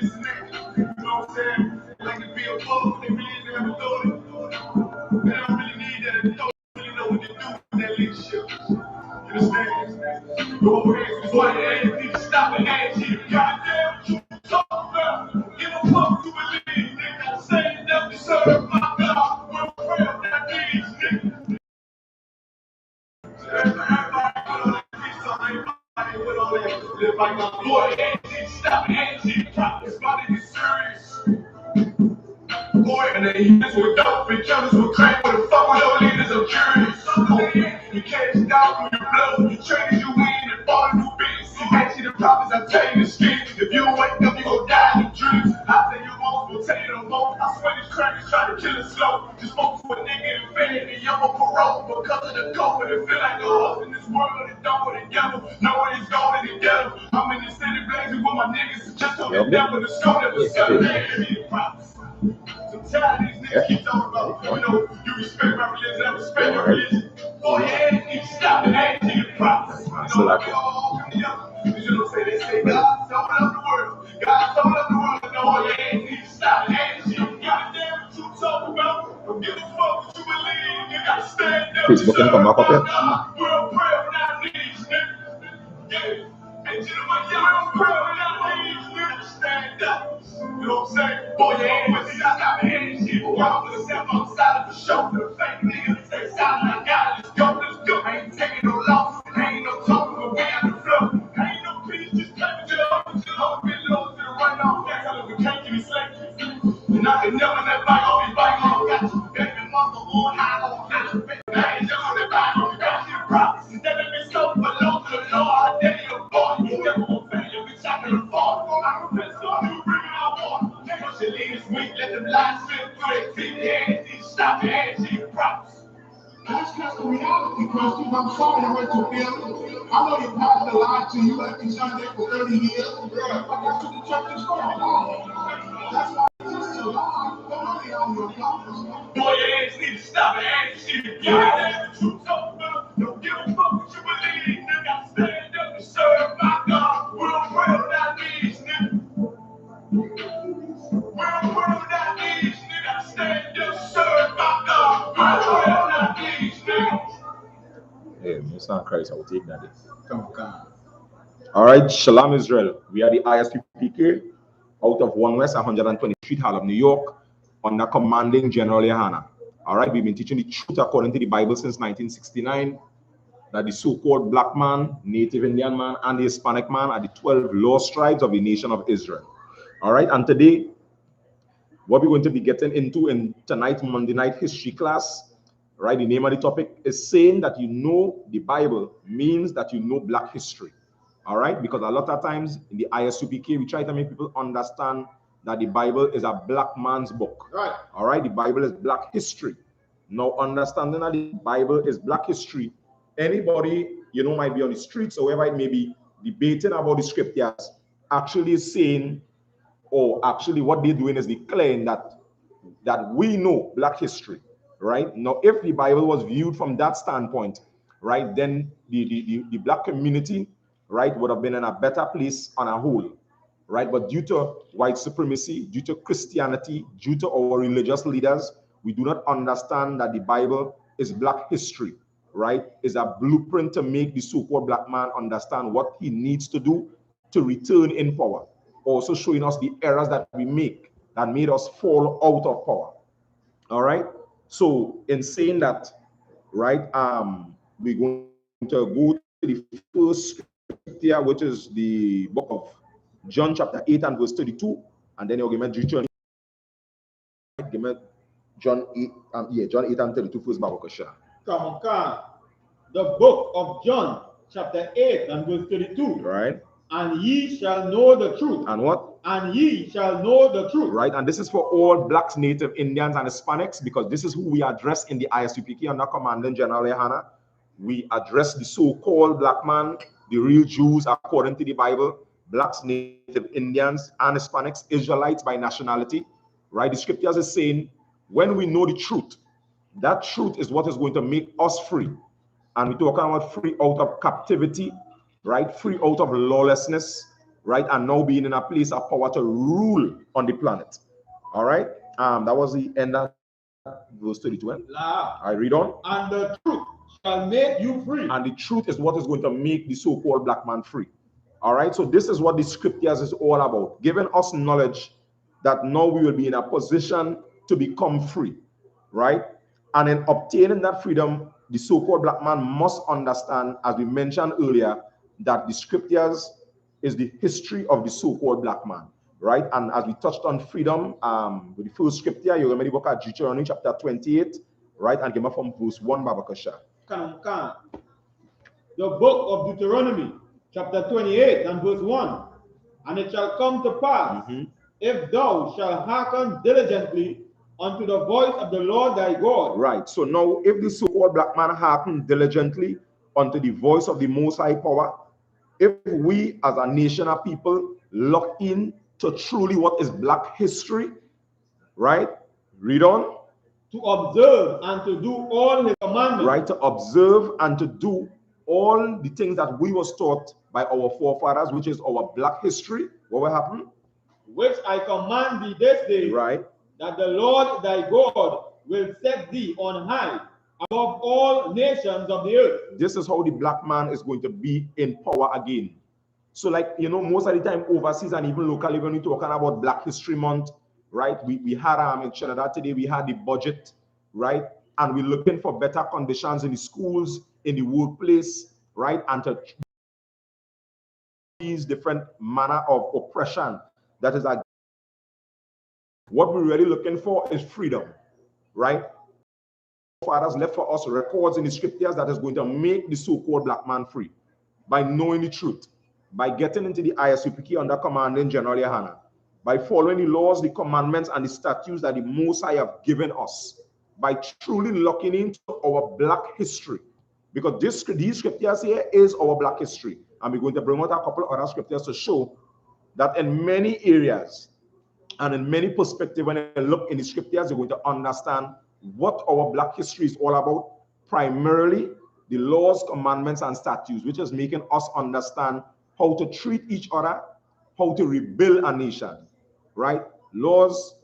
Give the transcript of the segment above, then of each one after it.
You know what I'm saying? They like to be a punk, they really never thought it. They don't really need that. They don't really know what to do with that leadership. You understand? Go over here, it's what it is. Need to stop and ask you. Goddamn, what you talking about? Give a fuck to believe, nigga. Say enough to serve my God. We're proud that these niggas. Live like my boy, stop it, it's about to get serious. Boy, and the eaters with dope, and killers with crack, what the fuck with your leaders, I'm curious. You can't stop through your blood, you train you in and fall new beats. You can't see the problems, I tell you the street. If you don't wake up, you gon' die in the dreams. I say you won't, will tell you no more. I swear these crackers try to kill us slow. Just spoke to a nigga in Fed, and young on parole because of the coke, and it feel like a host in this world, and it don't go together. Nowhere it's going together. I'm in the city blazing with my niggas, just told the devil to show that was selling props. So tired of these niggas keep talking about, you know, you respect my religion, I respect your religion. Boy, you ain't stop and ain't need the props. You know, like we all come together. You know what I'm saying? They say God sold up the world. God sold up the world. No, you ain't need to stop and ain't need to. Goddamn what you talking about. Don't give a fuck what you believe. You gotta stand up. Facebook can come back up here. We're proud now, these niggas. Yeah. And you know what? We're proud now, these niggas. Stand up. You know what I'm saying? Boy, you ain't with me. I got my hands shit. Boy, I'm gonna step on the side of the shoulder. Fake niggas say sound like God. Let's go, let's go. I ain't taking no loss. Ain't no talking, but we on the floor. Ain't no peace, just take it to the open, to the open, low, to the right off. That's how we can't give me slack. And I can never let bike on me, bike on. Got you, baby, mother, on high, on high. I ain't never let bike on me, got you, props. Instead of me so below to the Lord, I dare you, boy. You never won't fail, you bitch, I can afford. I'm a prince, so you bring it on board. Push your leaders weak, let them lies slip through their teeth. Stop your hands, you props. That's just the reality, Christians. I'm sorry to hurt your feelings. I know your pastor lied to you every Sunday for 30 years. But that's what the church is for. That's why it's just a lie. Don't lay on your prophets. Boy, your ass need to stop it. Ass need to get out of the truth talking about. Don't give a fuck what you believe. Nigga, stand up and serve my God. We're proud of these niggas. We're proud of these niggas. Stand up, serve my God. We're proud of these niggas. Yeah, it's not Christ. I will take that. All right, Shalom Israel. We are the I.S.U.P.K. out of 1 West 120th Street, Harlem, New York, under commanding General Yahanna. All right, we've been teaching the truth according to the Bible since 1969, that the so-called black man, Native Indian man, and the Hispanic man are the 12 lost tribes of the nation of Israel. All right, and today, what we're going to be getting into in tonight's Monday night history class, right, the name of the topic is saying that you know the Bible means that you know black history. All right, because a lot of times in the I.S.U.P.K, we try to make people understand that the Bible is a black man's book. Right. All right, the Bible is black history. Now, understanding that the Bible is black history, anybody, you know, might be on the streets or wherever it may be, debating about the scriptures, actually saying, or actually what they're doing is declaring that we know black history, right? Now, if the Bible was viewed from that standpoint, right, then the black community, right, would have been in a better place on a whole, right? But due to white supremacy, due to Christianity, due to our religious leaders, we do not understand that the Bible is black history, right? Is a blueprint to make the so-called black man understand what he needs to do to return in power. Also showing us the errors that we make that made us fall out of power. All right. So in saying that, right, we're going to go to the first scripture, which is the book of John chapter 8 and verse 32, and then you'll give me John 8, John 8 and 32 first Bible question. Come on. The book of John chapter 8 and verse 32. Right. And ye shall know the truth. And what? And ye shall know the truth. Right. And this is for all blacks, native Indians, and Hispanics, because this is who we address in the I.S.U.P.K under commanding General Yahanna. We address the so-called black man, the real Jews according to the Bible, blacks, native Indians, and Hispanics, Israelites by nationality. Right. The scriptures is saying, when we know the truth, that truth is what is going to make us free. And we're talking about free out of captivity, right? Free out of lawlessness, right, and now being in a place of power to rule on the planet. All right, that was the end of verse 32. I read on. And the truth shall make you free. And the truth is what is going to make the so-called black man free. All right, so this is what the scriptures is all about, giving us knowledge that now we will be in a position to become free, right? And in obtaining that freedom, the so-called black man must understand, as we mentioned earlier, that the scriptures is the history of the so-called black man, right? And as we touched on freedom, with the first scripture, you remember the book of Deuteronomy chapter 28, right? And came up from verse 1, Babakasha. The book of Deuteronomy chapter 28 and verse 1. And it shall come to pass, if thou shalt hearken diligently unto the voice of the Lord thy God. Right. So now, if the so-called black man hearken diligently unto the voice of the Most High Power, if we as a nation of people look in to truly what is black history, right? Read on. To observe and to do all his commandments. Right. To observe and to do all the things that we was taught by our forefathers, which is our black history. What will happen? Which I command thee this day. Right. That the Lord thy God will set thee on high above all nations of the earth. This is how the black man is going to be in power again. So, like, you know, most of the time overseas and even locally, when we're talking about Black History Month, right? We had in Trinidad today, we had the budget, right? And we're looking for better conditions in the schools, in the workplace, right? And to these different manner of oppression that is like, what we're really looking for is freedom, right? Fathers left for us records in the scriptures that is going to make the so-called black man free by knowing the truth, by getting into the I.S.U.P.K under commanding GEN.YAHANNA, by following the laws, the commandments, and the statutes that the Most High have given us, by truly looking into our black history. Because these scriptures here is our black history. And we're going to bring out a couple of other scriptures to show that in many areas and in many perspectives, when you look in the scriptures, you're going to understand what our black history is all about. Primarily, the laws, commandments, and statutes, which is making us understand how to treat each other, how to rebuild a nation, right? Laws,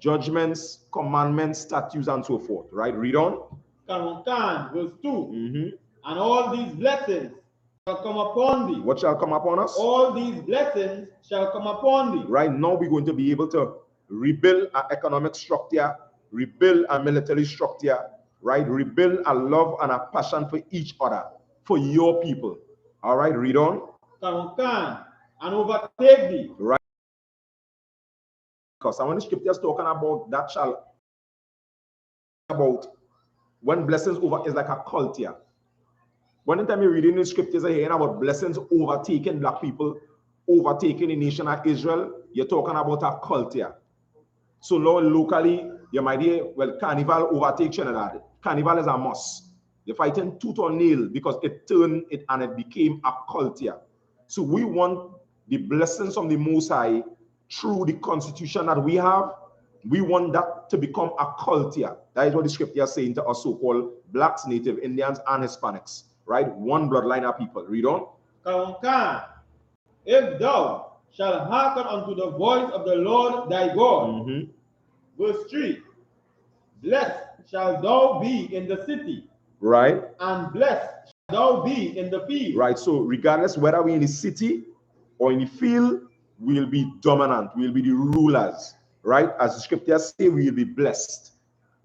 judgments, commandments, statutes, and so forth, right? Read on. Verse 2. And all these blessings shall come upon thee. What shall come upon us? All these blessings shall come upon thee. Right now, we're going to be able to rebuild our economic structure, rebuild our military structure, right? Rebuild a love and a passion for each other, for your people. All right, read on. And overtake thee. Right. Because some of the scriptures talking about that shall about when blessings over is like a cult here. One time you're reading the scriptures are hearing about blessings overtaking black people, overtaking the nation of Israel, you're talking about a cult here. So locally, you might hear, well, carnival overtake Trinidad. Carnival is a must. They're fighting tooth or nail because it turned it and it became a cult here. So we want the blessings from the Most High through the constitution that we have. We want that to become a cult here. That is what the scripture is saying to us so-called blacks, native Indians, and Hispanics, right? One bloodline of people. Read on. If thou shalt hearken unto the voice of the Lord thy God. Verse 3. Blessed shall thou be in the city. Right. And blessed shall thou be in the field. Right. So regardless whether we're in the city or in the field, we'll be dominant. We'll be the rulers. Right? As the scriptures say, we'll be blessed.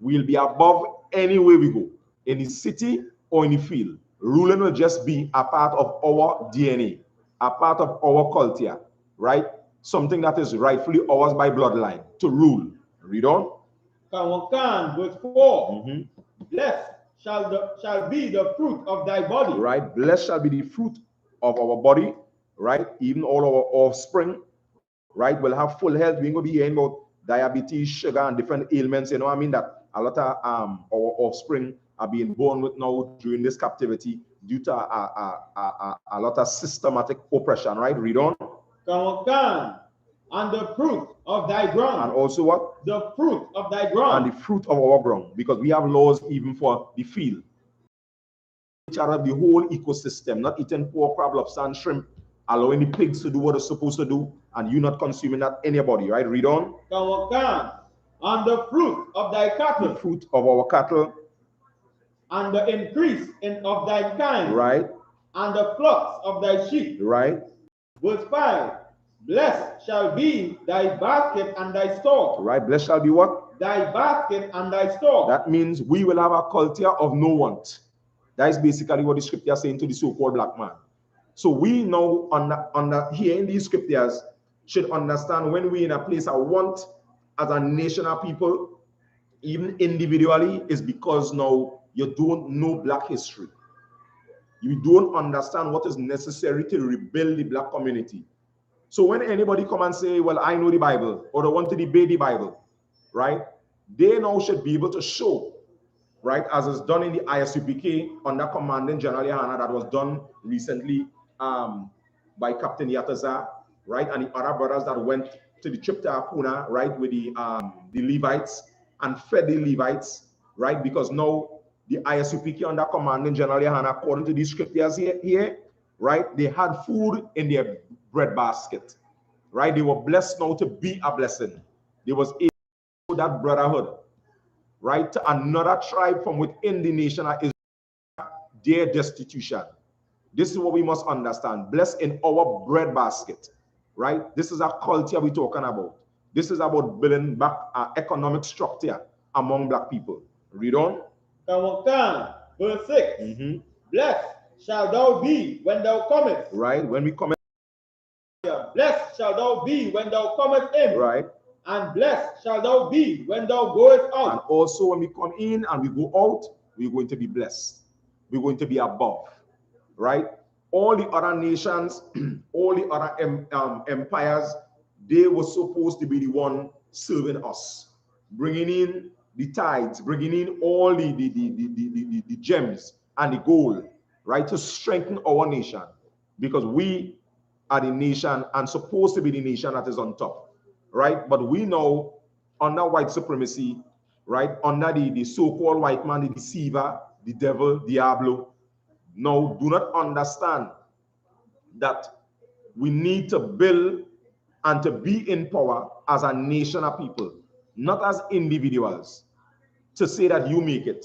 We'll be above anywhere we go, in the city or in the field. Ruling will just be a part of our DNA, a part of our culture, right? Something that is rightfully ours by bloodline to rule. Read on. Verse 4. Blessed shall be the fruit of thy body. Right? Blessed shall be the fruit of our body, right? Even all our offspring, right? We'll have full health. We ain't gonna be hearing about diabetes, sugar, and different ailments. You know what I mean? That a lot of our offspring are being born with now during this captivity due to a lot of systematic oppression, right? Read on. And the fruit of thy ground. And also what? The fruit of thy ground. And the fruit of our ground, because we have laws even for the field. Each other, the whole ecosystem, not eating pork, crab, lobster, and shrimp, allowing the pigs to do what they're supposed to do, and you not consuming that anybody, right? Read on. And the fruit of thy cattle, The fruit of our cattle, and the increase of thy kind, right? And the flocks of thy sheep, right? Verse 5, blessed shall be thy basket and thy store. Right? Blessed shall be what? Thy basket and thy store. That means we will have a culture of no want. That is basically what the scripture is saying to the so-called black man. So we know here in these scriptures should understand when we're in a place of want as a nation of people, even individually, is because now you don't know black history. You don't understand what is necessary to rebuild the black community. So when anybody come and say, well, I know the Bible, or they want to debate the Bible, right? They now should be able to show, right, as is done in the I.S.U.P.K under Commanding General YAHANNA that was done recently by Captain Yataza, right, and the other brothers that went to the trip to Apuna, right, with the Levites and fed the Levites, right, because now the I.S.U.P.K under Commanding General YAHANNA, according to these scriptures here, right, they had food in their bread basket, right? They were blessed now to be a blessing. They was able to that brotherhood, right, to another tribe from within the nation of Israel, their destitution. This is what we must understand. Blessed in our bread basket, right? This is a culture we're talking about. This is about building back our economic structure among black people. Read on. Verse 6. Blessed shall thou be when thou comest. Right? When we come. Blessed shall thou be when thou comest in. Right? And blessed shall thou be when thou goest out. And also when we come in and we go out, we're going to be blessed. We're going to be above. Right? All the other nations, all the other empires, they were supposed to be the one serving us, bringing in the tithes, bringing in all the gems and the gold, right, to strengthen our nation, because we are the nation and supposed to be the nation that is on top, right? But we know under white supremacy, right, under the so-called white man, the deceiver, the devil, Diablo, now do not understand that we need to build and to be in power as a nation of people, not as individuals, to say that you make it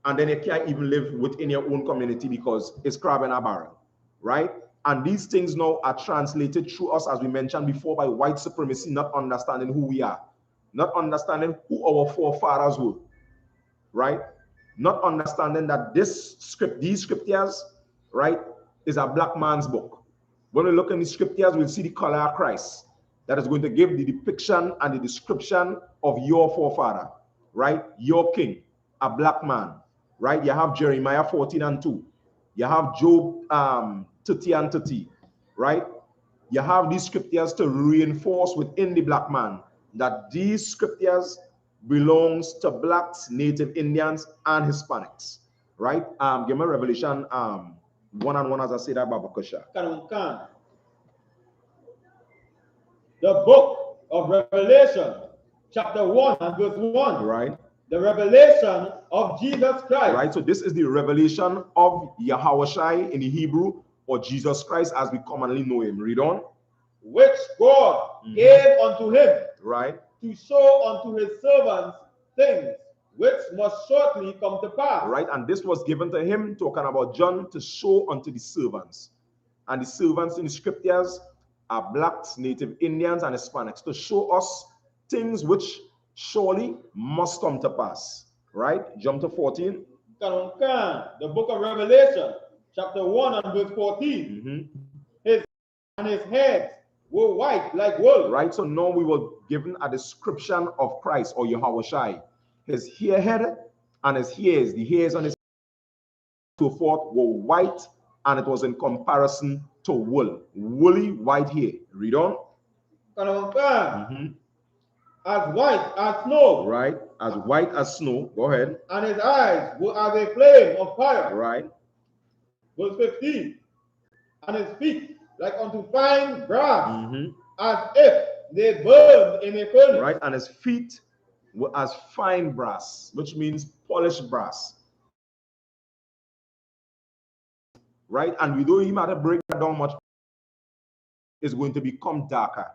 and then you can't even live within your own community because it's crab in a barrel, right? And these things now are translated through us, as we mentioned before, by white supremacy, not understanding who we are, not understanding who our forefathers were, right? Not understanding that these scriptures, right, is a black man's book. When we look in the scriptures, we'll see the color of Christ that is going to give the depiction and the description of your forefather, right? Your king, a black man, right? You have Jeremiah 14:2. You have Job 30:30, right? You have these scriptures to reinforce within the black man that these scriptures belongs to blacks, native Indians, and Hispanics, right? Give me Revelation 1:1 as I say that, Babakosha. The book of Revelation, chapter 1 and verse 1. Right. The revelation of Jesus Christ. Right. So this is the revelation of Yahawashi in the Hebrew, or Jesus Christ as we commonly know him. Read on. Which God gave unto him. Right. To show unto his servants things which must shortly come to pass. Right. And this was given to him, talking about John, to show unto the servants. And the servants in the scriptures are blacks, native Indians, and Hispanics, to show us things which surely must come to pass. Right? Jump to 14. The book of Revelation, chapter 1 and verse 14. His heads were white like wool. Right? So now we were given a description of Christ, or Yahawashi. His head and his hairs, the hairs on his head, so forth, were white, and it was in comparison to wool, woolly white hair. Read on. As white as snow. Right, as white as snow. Go ahead. And his eyes were as a flame of fire. Right. Verse 15. And his feet like unto fine brass, as if they burned in a furnace. Right, and his feet were as fine brass, which means polished brass. Right, and we don't even have to break that down much. is going to become darker.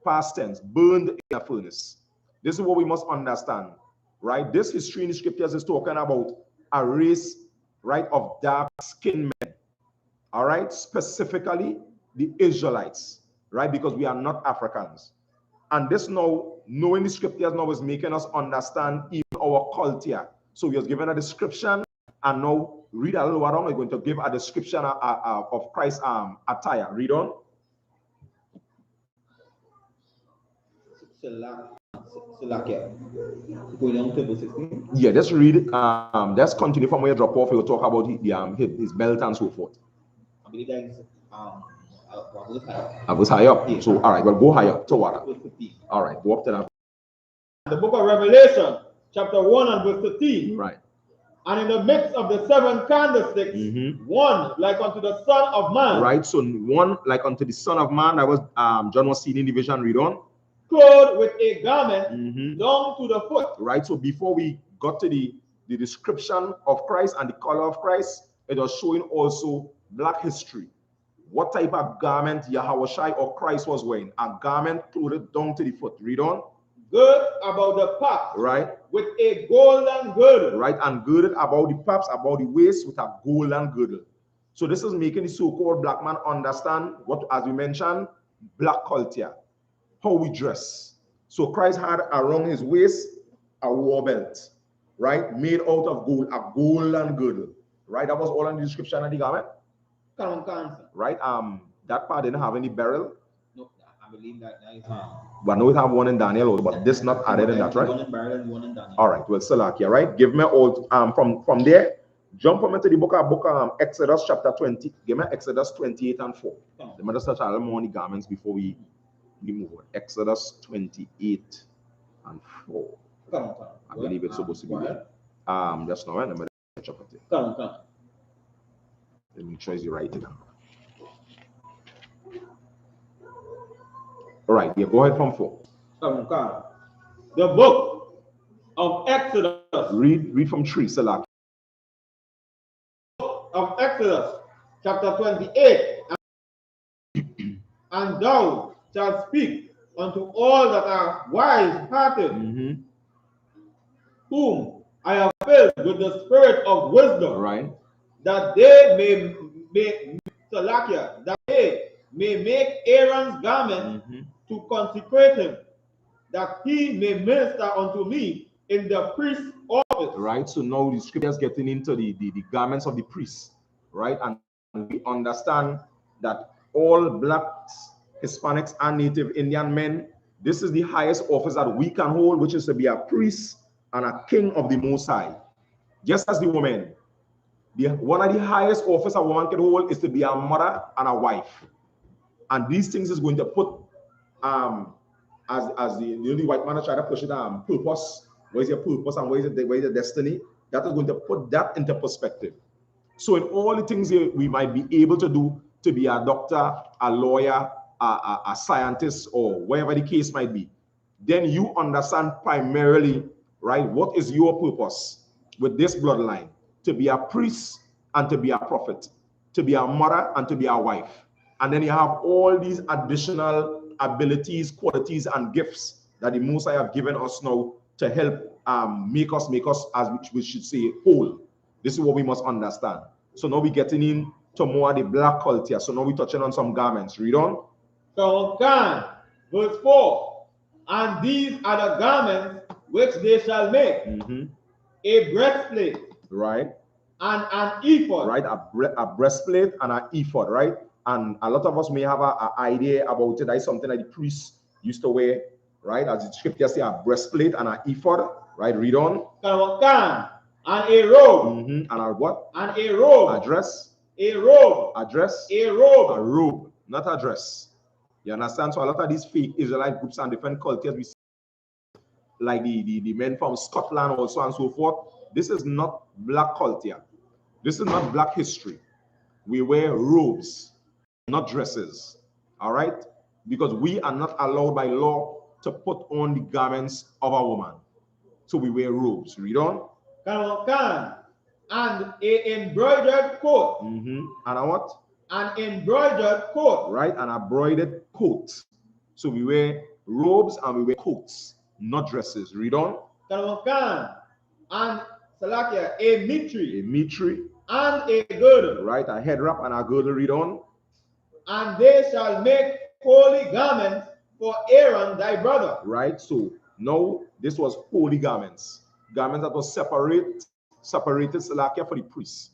Past tense, burned in a furnace. This is what we must understand, right? This history in the scriptures is talking about a race, right, of dark-skinned men, all right? Specifically, the Israelites, right? Because we are not Africans. And this now, knowing the scriptures now is making us understand even our culture. So we are given a description, and now read a little on. We're going to give a description of Christ's attire. Read on. Yeah, let's read. Let's continue from where you drop off. We'll talk about his belt and so forth. I believe that is I was high up. Yeah. So all right, well, go higher up to water. All right, go up to that. The book of Revelation, chapter 1 and verse 13. Right. And in the midst of the 7 candlesticks, one like unto the Son of Man. Right. So one like unto the Son of Man. That was John was seen in the vision. Read on. Clothed with a garment down to the foot. Right. So before we got to the description of Christ and the color of Christ, it was showing also black history. What type of garment Yahushua or Christ was wearing? A garment clothed down to the foot. Read on. Girded about the paps. Right. With a golden girdle. Right. And girded about the paps, about the waist with a golden girdle. So this is making the so-called black man understand what, as we mentioned, black culture, how we dress. So Christ had around his waist a war belt, right, made out of gold, a golden girdle. Right. That was all in the description of the garment. Right. That part didn't have any beryl. No, I believe that is but no, we have one in Daniel also, but this not added in that, right? One in beryl and one in Daniel. All right, well, Salakia, right? Give me all from there. Jump into the book of Exodus chapter 20. Give me Exodus 28 and 4. Let me just touch a little more on the garments before we move on. Exodus 28 and 4. I believe it's supposed to be there. Just now, let me catch up with it. Let me try to write it down. All right, yeah, go ahead from 4. The book of Exodus. Read from 3, Salak. Of Exodus, chapter 28. And thou shalt speak unto all that are wise-hearted, whom I have filled with the spirit of wisdom, right, that they may make Aaron's garment to consecrate him, that he may minister unto me in the priest's office. Right. So now the scripture is getting into the garments of the priests, right? And we understand that all blacks, Hispanics, and Native Indian men, this is the highest office that we can hold, which is to be a priest and a king of the Most High. Just as the woman, one of the highest office a woman can hold is to be a mother and a wife. And these things is going to put as the only white man try to push it purpose. What is your purpose and what is your destiny? That is going to put that into perspective. So in all the things we might be able to do, to be a doctor, a lawyer, a scientist, or whatever the case might be, then you understand primarily, right, what is your purpose with this bloodline? To be a priest and to be a prophet, to be a mother and to be a wife. And then you have all these additional abilities, qualities, and gifts that the Most High have given us now to help make us, as we should say, whole. This is what we must understand. So now we're getting into more of the black culture. So now we're touching on some garments. Read on. Verse 4. And these are the garments which they shall make. A breastplate. Right. And an ephod. Right. A breastplate and an ephod. Right. And a lot of us may have an idea about it. That is something that the priests used to wear, right? As the scripture say, a breastplate and an ephod, right? Read on. And a robe. And a what? And a robe. A dress. A robe. A dress. A robe. A robe, not a dress. You understand? So a lot of these fake Israelite groups and different cultures, we see, like the men from Scotland also and so forth. This is not black culture. This is not black history. We wear robes, not dresses, all right? Because we are not allowed by law to put on the garments of a woman. So we wear robes. Read on. And a embroidered coat. And a what? an embroidered coat. Right, an embroidered coat. So we wear robes and we wear coats, not dresses. Read on. And Salakia, a mitre. A mitre. And a girdle. Right, a head wrap and a girdle. Read on. And they shall make holy garments for Aaron thy brother. Right, so now this was holy garments. Garments that was separated Salakia for the priests.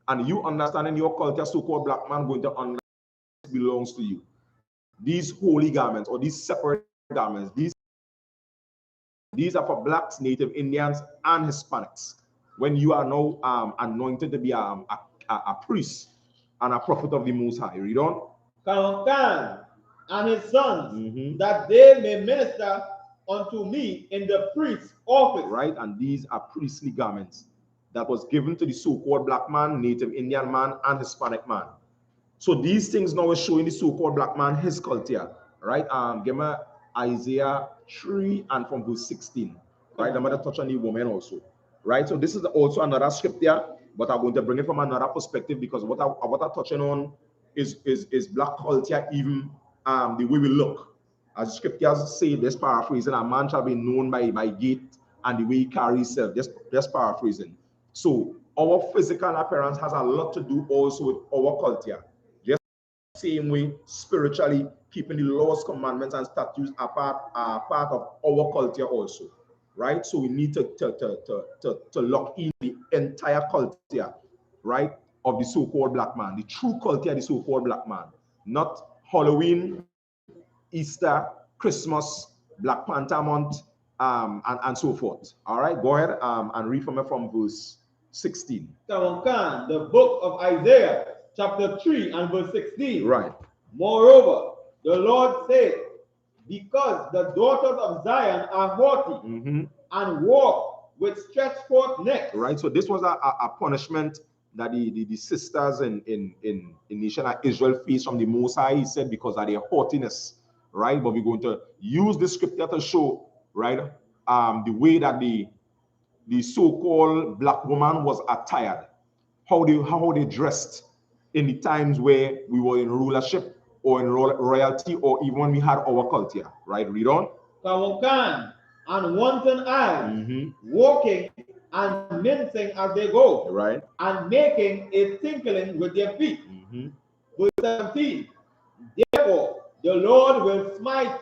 And you understanding your culture, so-called black man going to understand this belongs to you. These holy garments or these separate garments, these are for blacks, Native Indians, and Hispanics. When you are now anointed to be a priest and a prophet of the Most High. Read on. And his sons, that they may minister unto me in the priest's office. Right, and these are priestly garments that was given to the so-called black man, Native Indian man, and Hispanic man. So these things now is showing the so-called black man his culture, right? Give me Isaiah 3 and from verse 16, right? I'm going to touch on the woman also, right? So this is also another scripture, but I'm going to bring it from another perspective because what I'm touching on is black culture, even the way we look. As the scriptures say, this paraphrasing, a man shall be known by gait and the way he carries himself. Just paraphrasing. So our physical appearance has a lot to do also with our culture. Same way, spiritually, keeping the laws, commandments, and statutes are part of our culture also, right? So we need to lock in the entire culture, right, of the so-called black man, the true culture of the so-called black man, not Halloween, Easter, Christmas, Black Panther month, and so forth. All right, go ahead and read from verse 16. The book of Isaiah, chapter 3 and verse 16. Right. Moreover, the Lord said, because the daughters of Zion are haughty and walk with stretched forth necks. Right. So this was a punishment that the sisters in nation of Israel faced from the Most High. He said because of their haughtiness. Right. But we're going to use this scripture to show, right, the way that the so-called black woman was attired, how they dressed in the times where we were in rulership or in royalty, or even when we had our culture. Right, read on. And wanton eyes, walking and mincing as they go, right, and making a tinkling with their feet. Verse 17. Therefore, the Lord will smite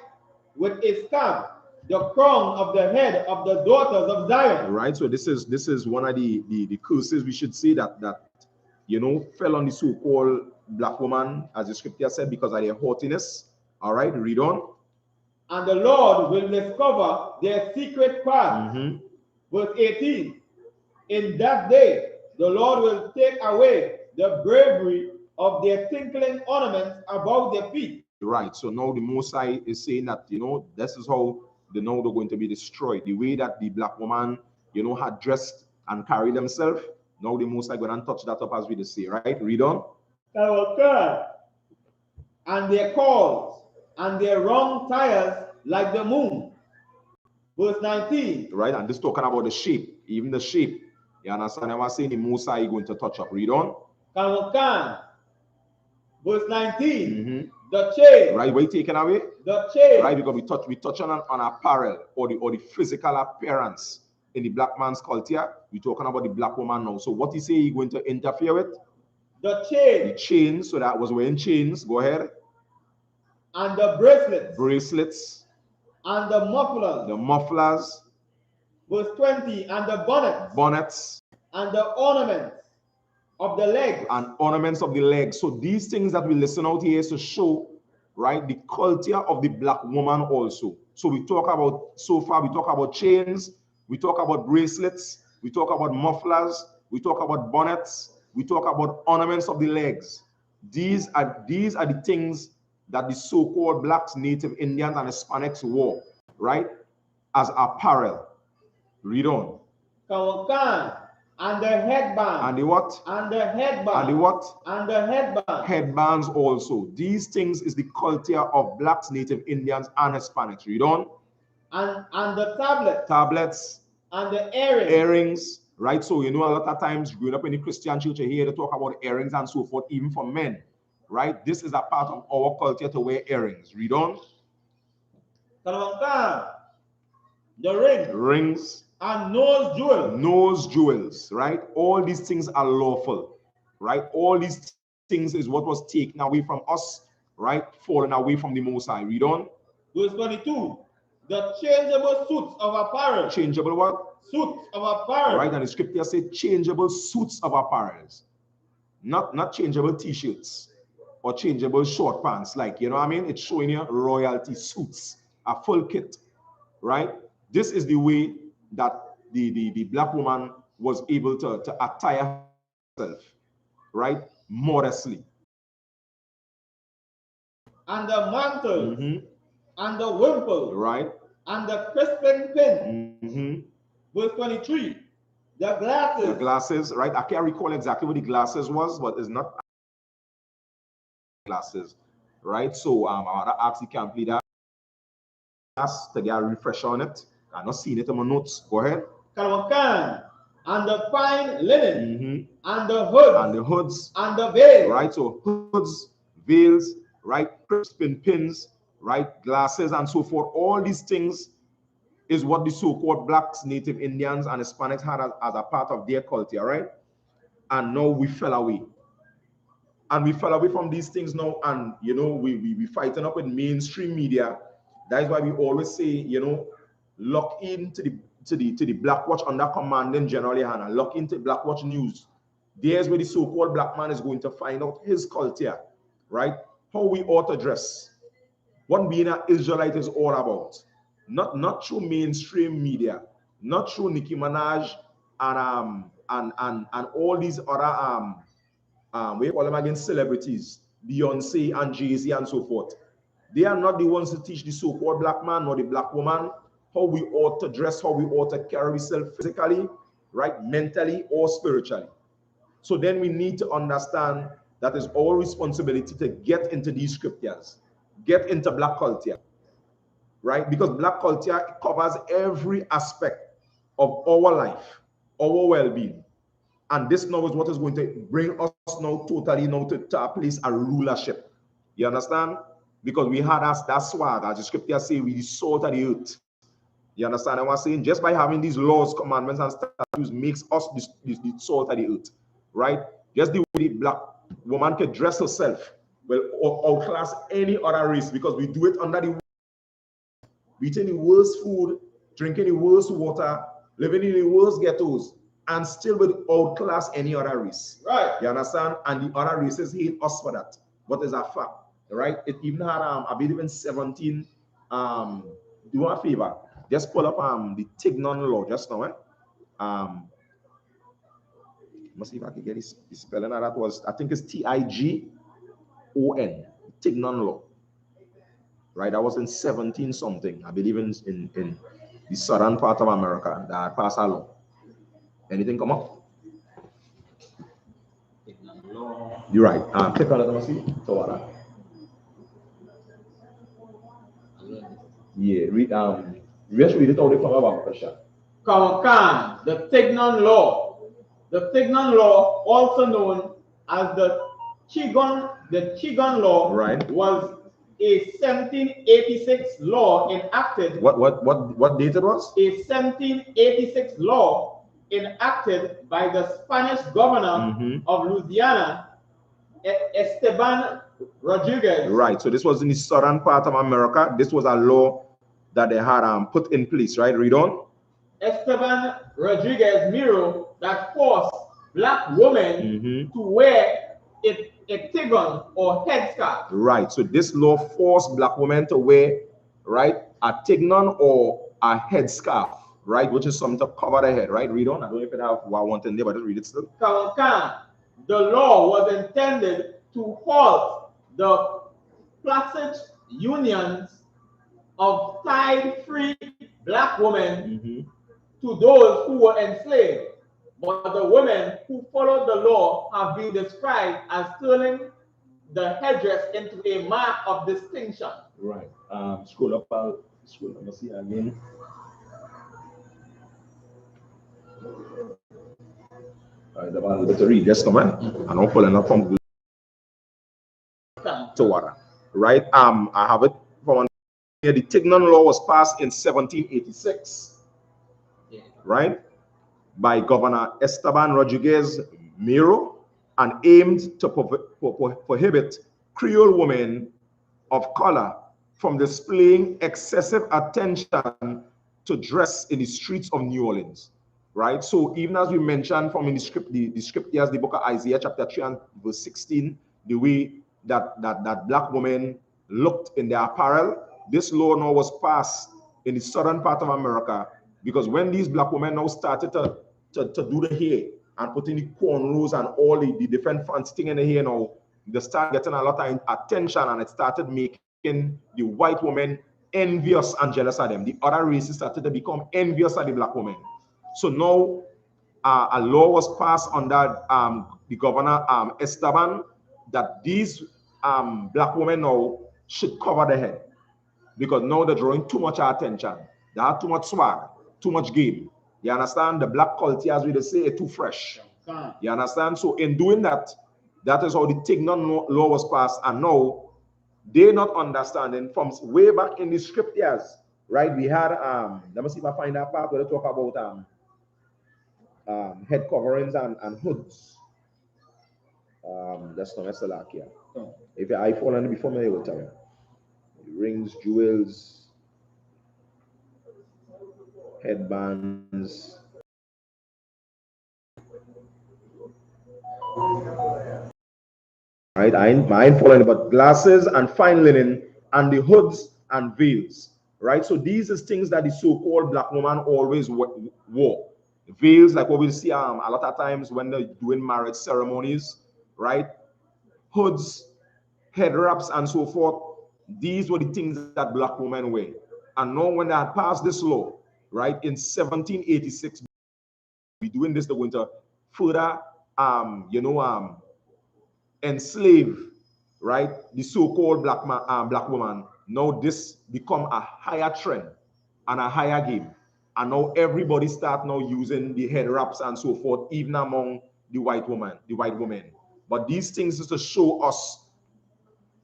with a scab the crown of the head of the daughters of Zion. Right. So this is one of the curses we should say that fell on the so-called black woman, as the scripture said, because of their haughtiness. All right, read on. And the Lord will discover their secret parts. Verse 18. In that day, the Lord will take away the bravery of their tinkling ornaments about their feet. Right. So now the Most High is saying that, this is how they're going to be destroyed. The way that the black woman, had dressed and carried themselves. Now the Most High going to touch that up, as we say, right? Read on. And their calls and their wrong tires like the moon. Verse 19. Right, and this talking about the shape, even the shape. You understand? I was saying the Most High going to touch up. Read on. Verse 19. The chain. Right, what you taking away? The chain. Right, because we touch on apparel or the physical appearance in the black man's culture. We're talking about the black woman now. So what you say you're going to interfere with? The chain. The chain. So that was wearing chains. Go ahead. And the bracelets. Bracelets. And the mufflers. The mufflers. Verse 20. And the bonnets. Bonnets. And the ornaments of the legs. And ornaments of the legs. So these things that we listen out here is to show, right, the culture of the black woman also. So we talk about, so far we talk about chains, we talk about bracelets, we talk about mufflers, we talk about bonnets, we talk about ornaments of the legs. These are the things that the so-called blacks, Native Indians, and Hispanics wore, right, as apparel. Read on. And the headband. And the what? And the headband. And the what? And the headband. Headbands also. These things is the culture of blacks, Native Indians, and Hispanics. Read on. And the tablets. Tablets. And the earrings. Earrings. Right? So, a lot of times growing up in the Christian church, you hear they talk about earrings and so forth, even for men. right? This is a part of our culture to wear earrings. Read on. The rings and nose jewels, right? All these things are lawful, right? All these things is what was taken away from us, right? Fallen away from the Most High. Read on. Verse 22. The changeable suits of apparel. Changeable what? Suits of apparel. Right, and the scripture says changeable suits of apparel. Not changeable t-shirts or changeable short pants. Like, you know what I mean? It's showing you royalty suits, a full kit, right? This is the way that the black woman was able to attire herself, right? Modestly. And the mantle, and the wimple, right? And the crisping pin. Verse 23. The glasses. The glasses, right? I can't recall exactly what the glasses was, but it's not glasses, right? So I want to ask the camp leader to get a refresh on it. I'm not seeing it in my notes. Go ahead. And the fine linen, and the hoods, and the veils, right? So hoods, veils, right? Crispin pins, right? Glasses, and so forth. All these things is what the so-called blacks, Native Indians, and Hispanics had as a part of their culture, right? And now we fell away. And we fell away from these things now, and you know, we fighting up with mainstream media. That is why we always say, you know, lock into the Black Watch under commanding General Yahanna. Lock into Black Watch News. There's where the so-called black man is going to find out his culture, right? How we ought to dress. What being an Israelite is all about. Not through mainstream media, not through Nicki Minaj and all these other we call them again celebrities, Beyonce and Jay-Z and so forth. They are not the ones to teach the so-called black man or the black woman how we ought to dress, how we ought to carry ourselves physically, right, mentally or spiritually. So then we need to understand that it's our responsibility to get into these scriptures, get into black culture, right? Because black culture covers every aspect of our life, our well-being. And this now is what is going to bring us now totally now to a place of rulership. You understand? Because we had that swag, as the scripture say, we the salt of the earth. You understand what I'm saying? Just by having these laws, commandments, and statutes makes us the salt of the earth, right? Just the way the black woman can dress herself will outclass any other race, because we do it under the eating the worst food, drinking the worst water, living in the worst ghettos, and still will outclass any other race. Right. You understand? And the other races hate us for that. But it's a fact, right? It even had I believe in 17. Do a favor. Just pull up the Tignon law just now. Must see if I can get the spelling of that. Was, I think it's TIGON, Tignon law. Right, that was in 17 something, I believe in the southern part of America that passed a law. Anything come up? You're right. Click on it, let me see. So what? Yeah, read just read it out from about question. The Tignon law. The Tignon law, also known as the Chigon law, right, was a 1786 law enacted. What date it was? A 1786 law enacted by the Spanish governor of Louisiana, Esteban Rodriguez. Right. So this was in the southern part of America. This was a law that they had put in place. Right. Read on. Esteban Rodriguez Miro that forced black women to wear a tigon or headscarf. Right. So this law forced black women to wear, right, a tignon or a headscarf, right, which is something to cover the head. Right. Read on. I don't know if it have what I want in there, but just read it still. The law was intended to halt the placid unions of tied-free black women to those who were enslaved. But the women who followed the law have been described as turning the headdress into a mark of distinction. Right. Scroll up. Scroll up. See again. All right, the to read. Just come on. I don't follow up from water, right? I have it from here. The Tignon law was passed in 1786, right, by Governor Esteban Rodriguez Miro, and aimed to prohibit Creole women of color from displaying excessive attention to dress in the streets of New Orleans, right? So even as we mentioned from in the scriptures, the book of Isaiah chapter 3 and verse 16, the way that black women looked in their apparel, this law now was passed in the southern part of America, because when these black women now started to do the hair and putting the cornrows and all the different fancy thing in the hair now, they start getting a lot of attention, and it started making the white woman envious and jealous of them. The other races started to become envious of the black woman. So now a law was passed under the governor Esteban, that these black women now should cover their head, because now they're drawing too much attention. They have too much swag, too much game. You understand? The black culture, as we say, is too fresh. You understand? So in doing that, that is how the Tignon law was passed. And now they're not understanding from way back in the scriptures, right? We had let me see if I find that part where they talk about head coverings and hoods. That's not SHALAM. If your iPhone and before me, I will tell you. Rings, jewels, headbands. Right, I ain't following, but glasses and fine linen and the hoods and veils, right? So these is things that the so-called black woman always wore. Veils, like what we see a lot of times when they're doing marriage ceremonies, right? Hoods, head wraps, and so forth. These were the things that black women wear. And now when they had passed this law, right, in 1786, we doing this, they're going to further, enslave, right, the so-called black woman. Now this become a higher trend and a higher game, and now everybody start now using the head wraps and so forth, even among the white woman. But these things is to show us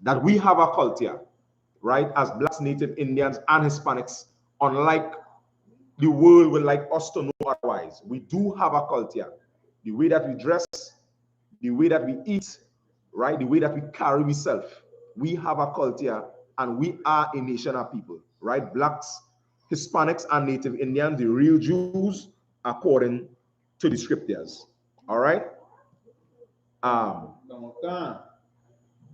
that we have a culture, right, as blacks, native Indians, and Hispanics, unlike the world would like us to know otherwise. We do have a culture. The way that we dress, the way that we eat, right, the way that we carry ourselves. We have a culture, and we are a nation of people, right? Blacks, Hispanics, and native Indians, the real Jews, according to the scriptures. All right?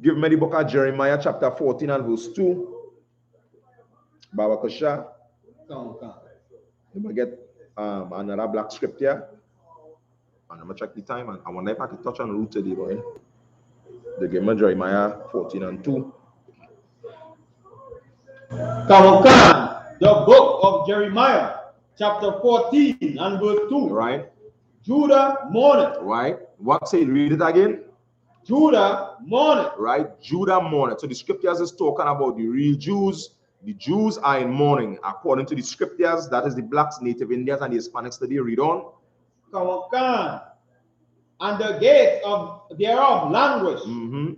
Give me the book of Jeremiah chapter 14 and verse 2. Babakosha. Let me get another black scripture. And I'm going to check the time. And I wonder if I can touch on root today, boy. They give me Jeremiah 14 and 2. The book of Jeremiah, chapter 14 and verse 2. Right. Judah mourneth. Right. What say? Read it again. Judah mourneth. Right. Judah mourneth. So the scriptures is talking about the real Jews. The Jews are in mourning according to the scriptures. That is the blacks, native Indians, and the Hispanics that they read on. And the gates of thereof languish. And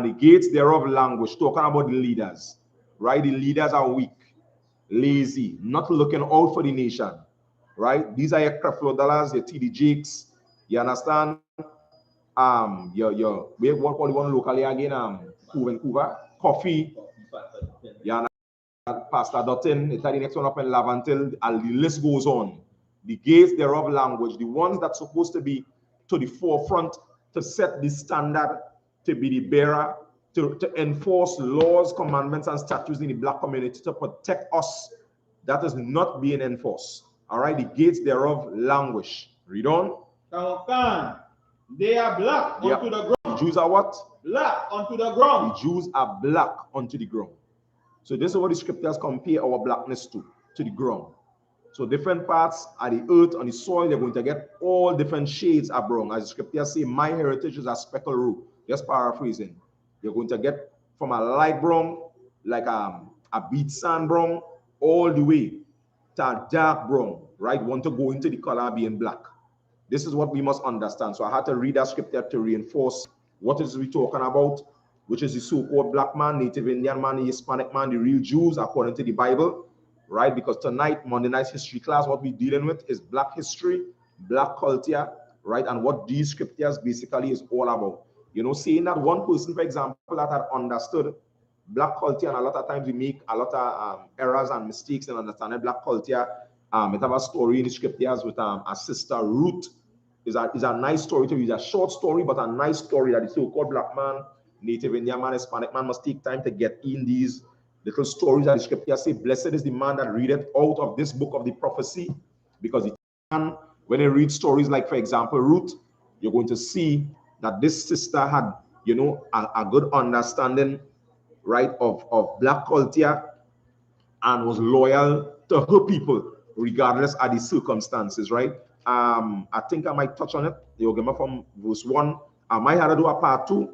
the gates thereof languish. Talking about the leaders. Right. The leaders are weak, lazy, not looking out for the nation. Right. These are your Creflo Dollars, your TD Jakes. You understand? Your what call one locally again? Vancouver, Coffee. Yeah, Pastor Dutton. It's the next one up in Lavantil. And the list goes on. The gates thereof language, the ones that's supposed to be to the forefront, to set the standard, to be the bearer, to enforce laws, commandments, and statutes in the black community, to protect us. That is not being enforced. All right, the gates thereof languish. Read on. They are black unto the ground. The Jews are what? Black unto the ground. The Jews are black unto the ground. So this is what the scriptures compare our blackness to the ground. So different parts of the earth, on the soil, they're going to get all different shades of brown. As the scriptures say, my heritage is a speckled roux. Just paraphrasing. You're going to get from a light brown, like a beet sand brown, all the way to a dark brown, right? Want to go into the color being black. This is what we must understand. So I had to read that scripture to reinforce what is we talking about. which is the so-called black man, Native Indian man, the Hispanic man, the real Jews, according to the Bible, right? Because tonight, Monday night history class, what we're dealing with is black history, black culture, right? And what these scriptures basically is all about. You know, saying that one person, for example, that had understood black culture, and a lot of times we make a lot of errors and mistakes in understanding black culture. It have a story in the scriptures with a sister Ruth. Is a nice story to read. A short story, but a nice story that the so-called black man, Native Indian man, Hispanic man must take time to get in these little stories that the scripture say, blessed is the man that readeth out of this book of the prophecy, because when you read stories like, for example, Ruth, you're going to see that this sister had, you know, a good understanding, right, of black culture, and was loyal to her people, regardless of the circumstances, right? I think I might touch on it. You'll get me from verse 1. I might have to do a part 2,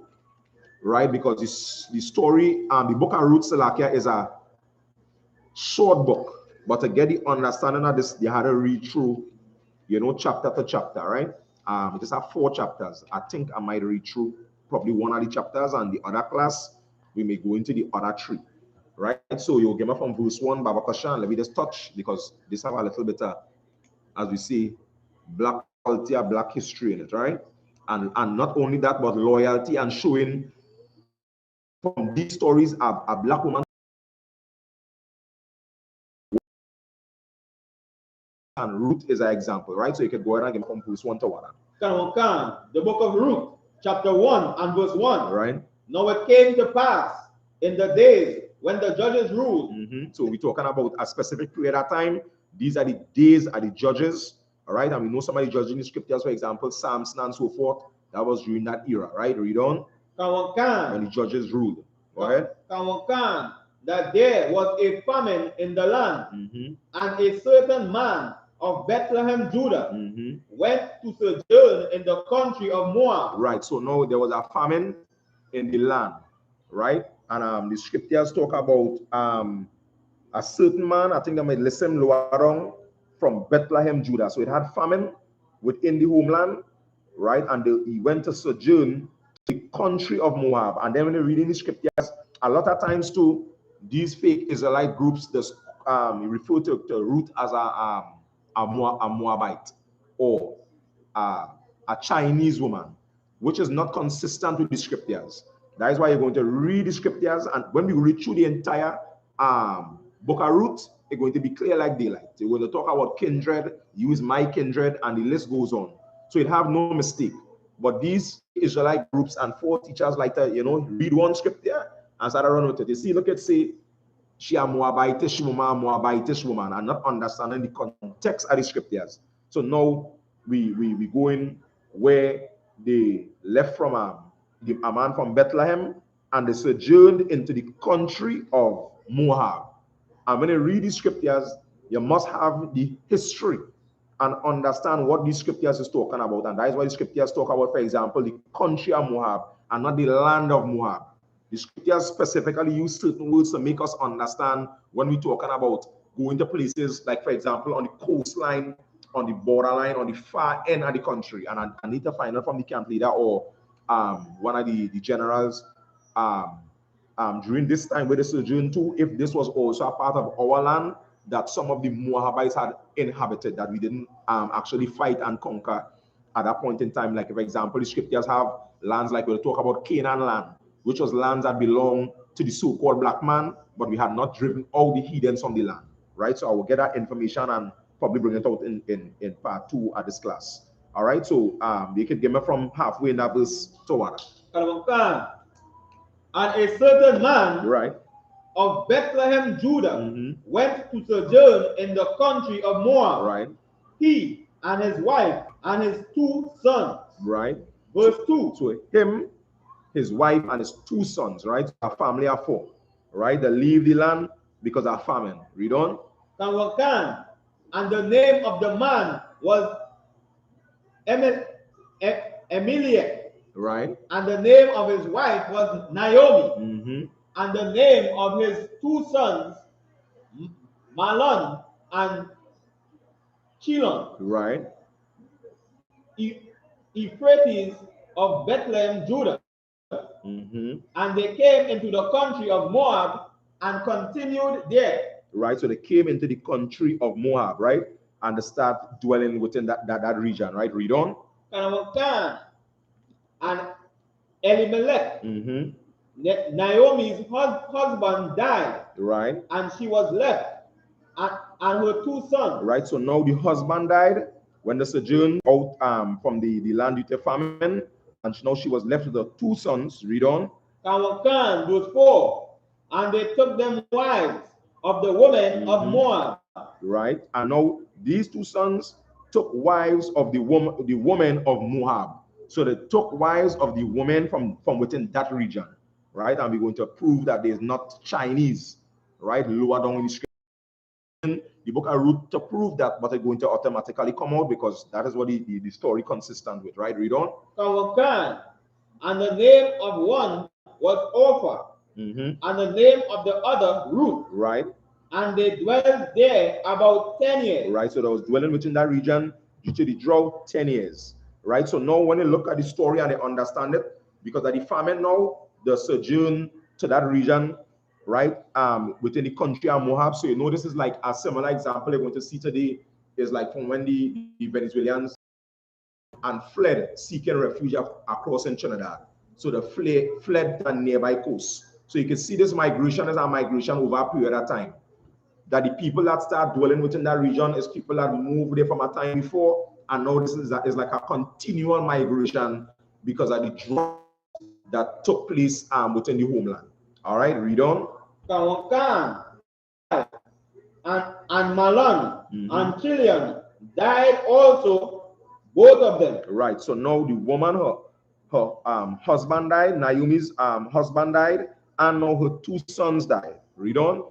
right? Because the story, the book of Ruth Salakia is a short book, but to get the understanding of this, you had to read through, you know, chapter to chapter, right? It just have 4 chapters. I think I might read through probably one of the chapters, and the other class, we may go into the other 3, right? So you'll get me from verse 1, Baba Kashan. Let me just touch, because this have a little bit of, as we say, black culture, black history in it, right? And not only that, but loyalty, and showing from these stories a black woman, and Ruth is an example, right? So you can go ahead and get from verse 1 to 1. The book of Ruth, chapter 1 and verse 1. Right. Now it came to pass in the days when the judges ruled. So we're talking about a specific period of time. These are the days of the judges, all right? And we know somebody judging the scriptures, for example, Samson and so forth. That was during that era, right? Read on. When the judges ruled. Go ahead. That there was a famine in the land, and a certain man of Bethlehem, Judah, went to sojourn in the country of Moab. Right. So now there was a famine in the land, right? And the scriptures talk about a certain man, I think I might listen Loarong, from Bethlehem, Judah. So it had famine within the homeland, right? And he went to sojourn to the country of Moab. And then when you're reading the scriptures, a lot of times too, these fake Israelite groups just refer to Ruth as a Moabite, or a Chinese woman, which is not consistent with the scriptures. That is why you're going to read the scriptures, and when we read through the entire book of Ruth, it's going to be clear like daylight. You're going to talk about kindred, use my kindred, and the list goes on. So it have no mistake. But these Israelite groups and 4 teachers like to, you know, read one scripture and start around with it. You see, look at, say, she a Moabitish woman, and not understanding the context of the scriptures. So now we go in where they left from a man from Bethlehem, and they sojourned into the country of Moab. And when you read the scriptures, you must have the history and understand what these scriptures is talking about. And that is why the scriptures talk about, for example, the country of Moab and not the land of Moab. The scriptures specifically use certain words to make us understand when we're talking about going to places like, for example, on the coastline, on the borderline, on the far end of the country. And I need to find out from the camp leader or one of the generals during this time where they sojourned to, if this was also a part of our land that some of the Moabites had inhabited, that we didn't actually fight and conquer at that point in time. Like, for example, the scriptures have lands like we'll talk about Canaan land, which was lands that belonged to the so-called black man, but we had not driven all the heathens from the land, right? So I will get that information and probably bring it out in part 2 of this class. All right, so you can give me from halfway in that verse to what? And a certain man, right, of Bethlehem, Judah, went to sojourn in the country of Moab. Right. He and his wife and his 2 sons. Right. Verse 2. So him, his wife, and his 2 sons, right? A family of 4, right? They leave the land because of famine. Read on. And the name of the man was Emilia. Right. And the name of his wife was Naomi. And the name of his 2 sons, Malon and Chilon. Right. Euphrates of Bethlehem, Judah. And they came into the country of Moab and continued there. Right, so they came into the country of Moab, right, and they start dwelling within that region, right? Read on. And Elimelech, Naomi's husband, died, right, and she was left, and her 2 sons. Right, so now the husband died when they sojourned out from the land due to famine, and now she was left with her 2 sons. Read on. Verse 4. And they took them wives of the women of Moab. Right, and now these 2 sons took wives of the woman of Moab. So they took wives of the women from within that region, right? And we're going to prove that there's not Chinese, right, lower down in the scripture. The book of Ruth to prove that, but it's going to automatically come out because that is what the story consistent with, right? Read on. And the name of one was Orpah, and the name of the other Ruth. Right. And they dwelled there about 10 years. Right, so they was dwelling within that region due to the drought 10 years. Right, so now when you look at the story and they understand it, because of the famine now, the sojourn to that region, right, within the country of Moab. So you know this is like a similar example you're going to see today is like from when the Venezuelans and fled seeking refuge across in Trinidad. So they fled to a nearby coast. So you can see this migration is a migration over a period of time. That the people that start dwelling within that region is people that moved there from a time before, and now this is like a continual migration because of the drought that took place within the homeland. All right, read on. And Mahlon and Chilion died also, both of them. Right, so now the woman, her husband died, Naomi's husband died, and now her 2 sons died. Read on.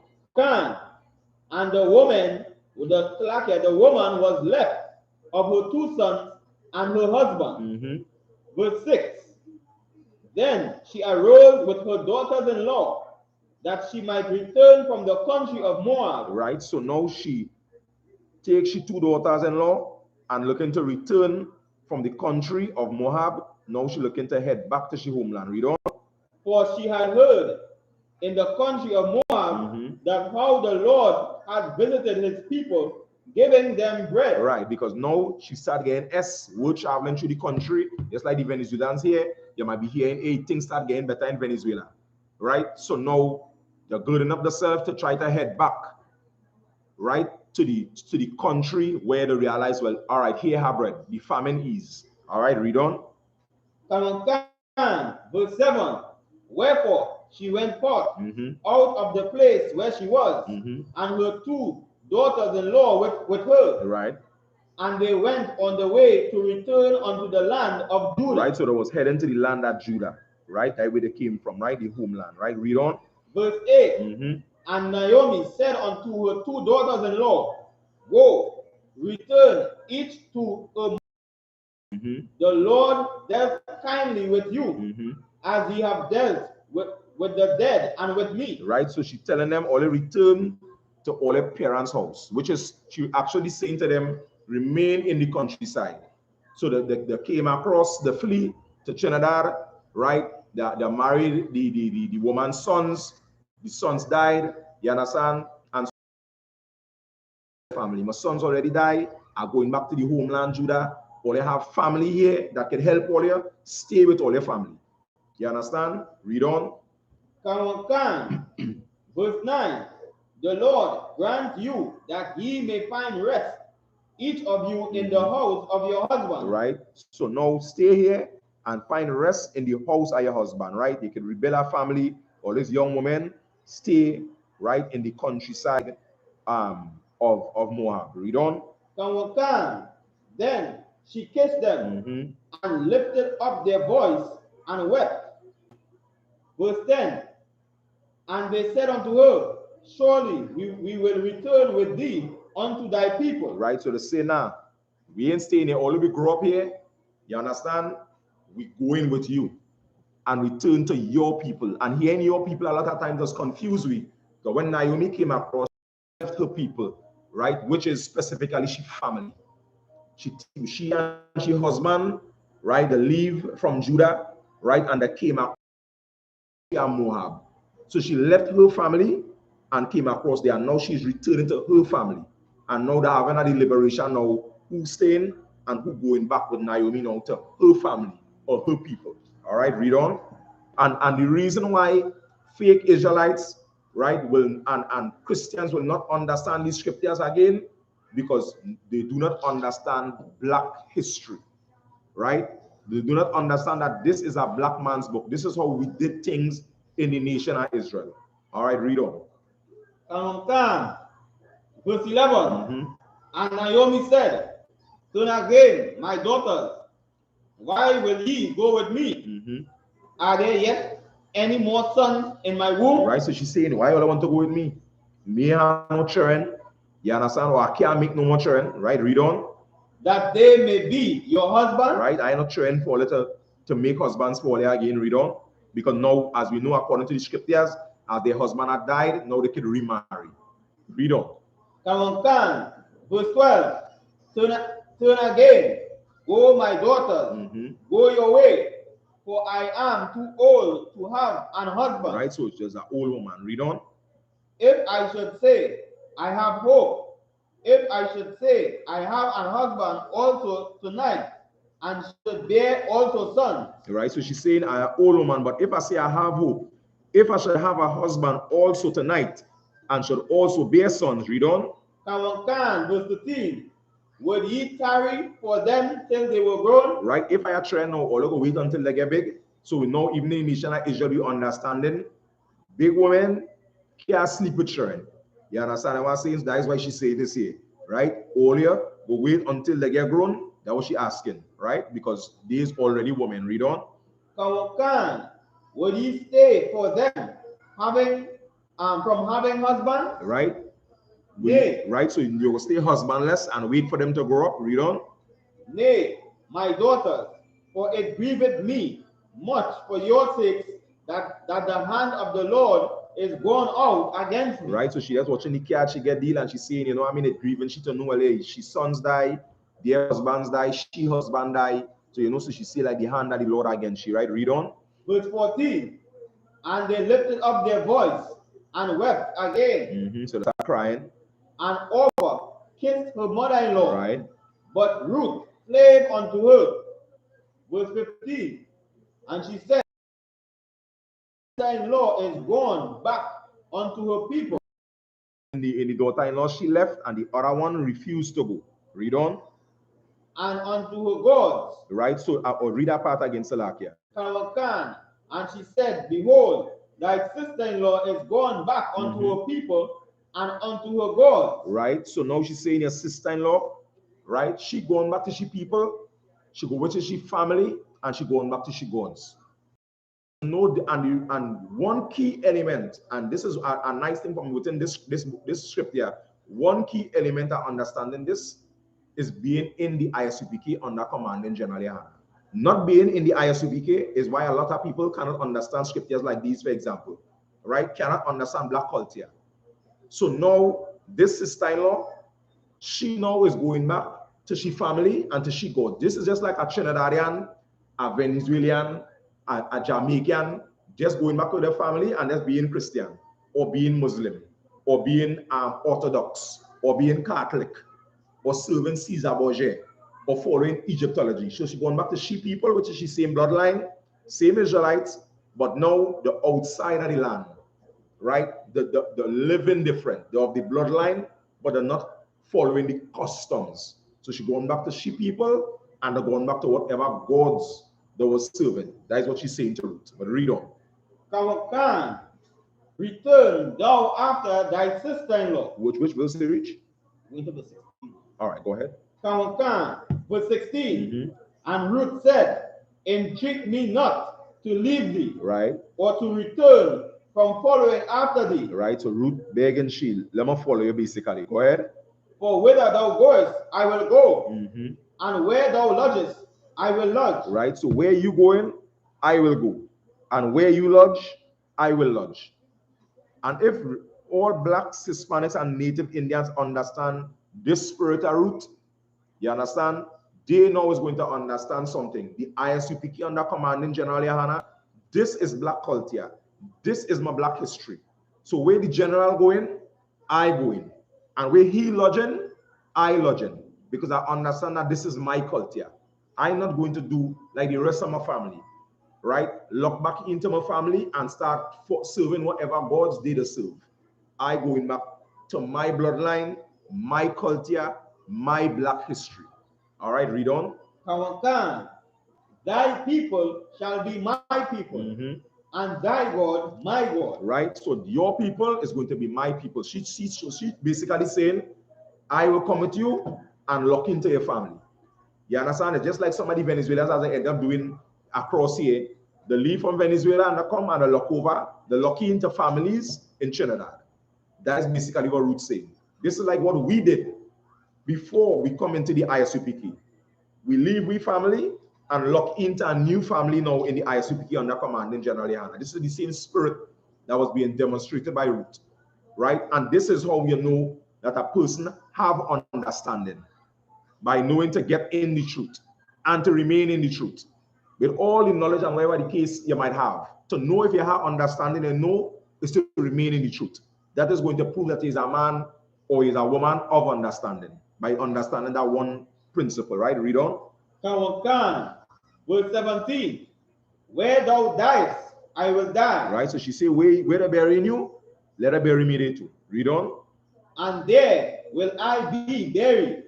And the woman, the woman was left of her 2 sons and her husband. Verse 6. Then she arose with her daughters-in-law, that she might return from the country of Moab. Right, so now she takes she 2 daughters-in-law and looking to return from the country of Moab. Now she looking to head back to she homeland. Read on. For she had heard in the country of Moab that how the Lord had visited his people, giving them bread. Right, because now she started getting word traveling through the country, just like the Venezuelans here. You might be hearing, hey, things start getting better in Venezuela. Right, so now they're girding up themselves to try to head back, right, to the country where they realize, well, all right, here have bread, the famine is. All right, read on. Verse 7. Wherefore she went forth out of the place where she was, and her 2 daughters-in-law with her. Right. And they went on the way to return unto the land of Judah. Right, so they was heading to the land of Judah, right, that where they came from, right, the homeland, right, read on. Verse 8. And Naomi said unto her 2 daughters-in-law, Go, return each to her. The Lord dealt kindly with you, as ye have dealt with the dead and with me. Right, so she's telling them all return to all their parents' house, which is she actually saying to them, remain in the countryside. So they came across the flee to Trinidad, right? They married the woman's sons. The sons died, you understand? And family. My sons already died, are going back to the homeland, Judah. All you have family here that can help all you. Stay with all your family. You understand? Read on. Verse 9. The Lord grant you that ye may find rest, each of you in the house of your husband. Right. So now stay here and find rest in the house of your husband. Right. You can rebuild a family. All these young women stay right in the countryside of Moab. Read on. Then she kissed them and lifted up their voice and wept. Verse 10. And they said unto her, Surely we will return with thee unto thy people. Right, so they say now, we ain't staying here. All we grow up here, you understand? We going with you and return to your people. And hearing your people a lot of times does confuse we. So when Naomi came across, she left her people, right, which is specifically she family. She and her husband, right, they leave from Judah, right, and they came up and Moab. So she left her family and came across there. And now she's returning to her family. And now they're having a deliberation now who's staying and who going back with Naomi now to her family or her people. All right, read on. And the reason why fake Israelites, right, will and Christians will not understand these scriptures again, because they do not understand black history, right? They do not understand that this is a black man's book. This is how we did things in the nation of Israel. All right, read on. Verse 11. And Naomi said, "Turn again, my daughters, why will ye go with me? Are there yet any more sons in my womb?" Right, so she's saying, why all I want to go with me? Me have no children. You understand? Or I can't make no more children. Right, read on. That they may be your husband. Right, I not children for to make husbands for there again. Read on. Because now, as we know, according to the scriptures, as their husband had died, now they could remarry. Read on. Verse 12. Turn again, go my daughters, go your way, for I am too old to have an husband. Right, so it's just an old woman. Read on. If I should say, I have hope, if I should say, I have an husband also tonight, and should bear also sons. Right, so she's saying, I am an old woman, but if I say I have hope, if I should have a husband also tonight, and should also bear sons. Read on. Verse 15. Would ye tarry for them till they were grown? Right, if I try now, all go wait until they get big. So we know even in the nation of Israel, you understanding, big women can't sleep with children. You understand what I'm saying? That is why she said this here, right? Earlier, we wait until they get grown. That's what she asking, right? Because these already women. Read on. Would ye stay for them having from having husband? Right. Nay. Right, so you will stay husbandless and wait for them to grow up. Read on. Nay, my daughters, for it grieveth me much for your sakes that the hand of the Lord is gone out against me. Right, so she just watching the cat, she get deal, and she's saying, you know, I mean, it grieving she to know, well, she sons die, their husbands die, she husband die. So, you know, so she see like the hand of the Lord against she, right? Read on. Verse 14. And they lifted up their voice and wept again. So they start crying. And Orpah kissed her mother-in-law. Right. But Ruth clave unto her. Verse 15. And she said, "Mother-in-law is gone back unto her people." In the daughter-in-law she left, and the other one refused to go. Read on. And unto her gods. Right. So I'll read that part again, Salakia. And she said, "Behold, thy sister-in-law is gone back unto her people and unto her gods." Right. So now she's saying your sister-in-law, right? She going back to she people, she go with she family, and she going back to she gods. No, and one key element, and this is a nice thing from within this script here. One key element of understanding this is being in the I.S.U.P.K under commanding General Yahanna. Not being in the I.S.U.P.K is why a lot of people cannot understand scriptures like these, for example, right? Cannot understand black culture. So now this sister-in-law, she now is going back to she family and to she God. This is just like a Trinidadian, a Venezuelan, a Jamaican, just going back to their family and just being Christian, or being Muslim, or being Orthodox, or being Catholic, or serving Caesar Borgia, or following Egyptology. So she's going back to she people, which is she same bloodline, same Israelites, but now the outside of the land, right? The living different. They're of the bloodline, but they're not following the customs. So she's going back to she people, and they're going back to whatever gods they were serving. That is what she's saying to Ruth. But read on. Return thou after thy sister-in-law. Which verse they reach? All right, go ahead. Verse 16. And Ruth said, "Entreat me not to leave thee, right, or to return from following after thee." Right, so Ruth begging she, let me follow you basically. Go ahead. "For whither thou goest, I will go, and where thou lodgest, I will lodge." Right, so where you going, I will go, and where you lodge, I will lodge. And if all blacks, Hispanics, and Native Indians understand this spirit of Ruth, you understand, they now is going to understand something. The I.S.U.P.K under commanding General Yahanna, this is black culture. this is my black history. So where the general going, I go in. And where he lodging, I lodging. Because I understand that this is my culture. I'm not going to do like the rest of my family, right? Lock back into my family and start serving whatever gods they serve. I going back to my bloodline, my culture, my black history. All right, read on. Thy people shall be my people, and thy God my God. Right, so your people is going to be my people. She basically saying, I will come with you and lock into your family. You understand? It's just like somebody Venezuelans as they end up doing across here. They leave from Venezuela and they come and they lock over, they lock into families in Trinidad. That is basically what Ruth's saying. This is like what we did before we come into the I.S.U.P.K. We leave we family and lock into a new family now in the I.S.U.P.K. under commanding Gen.YAHANNA. This is the same spirit that was being demonstrated by Ruth, right? And this is how you know that a person have understanding, by knowing to get in the truth and to remain in the truth with all the knowledge and whatever the case you might have. To know if you have understanding and know is to remain in the truth. That is going to prove that he is a man or is a woman of understanding, by understanding that one principle, right? Read on. Verse 17. Where thou diest, I will die. Right, so she say, where they burying you, let her bury me there too. Read on. And there will I be buried.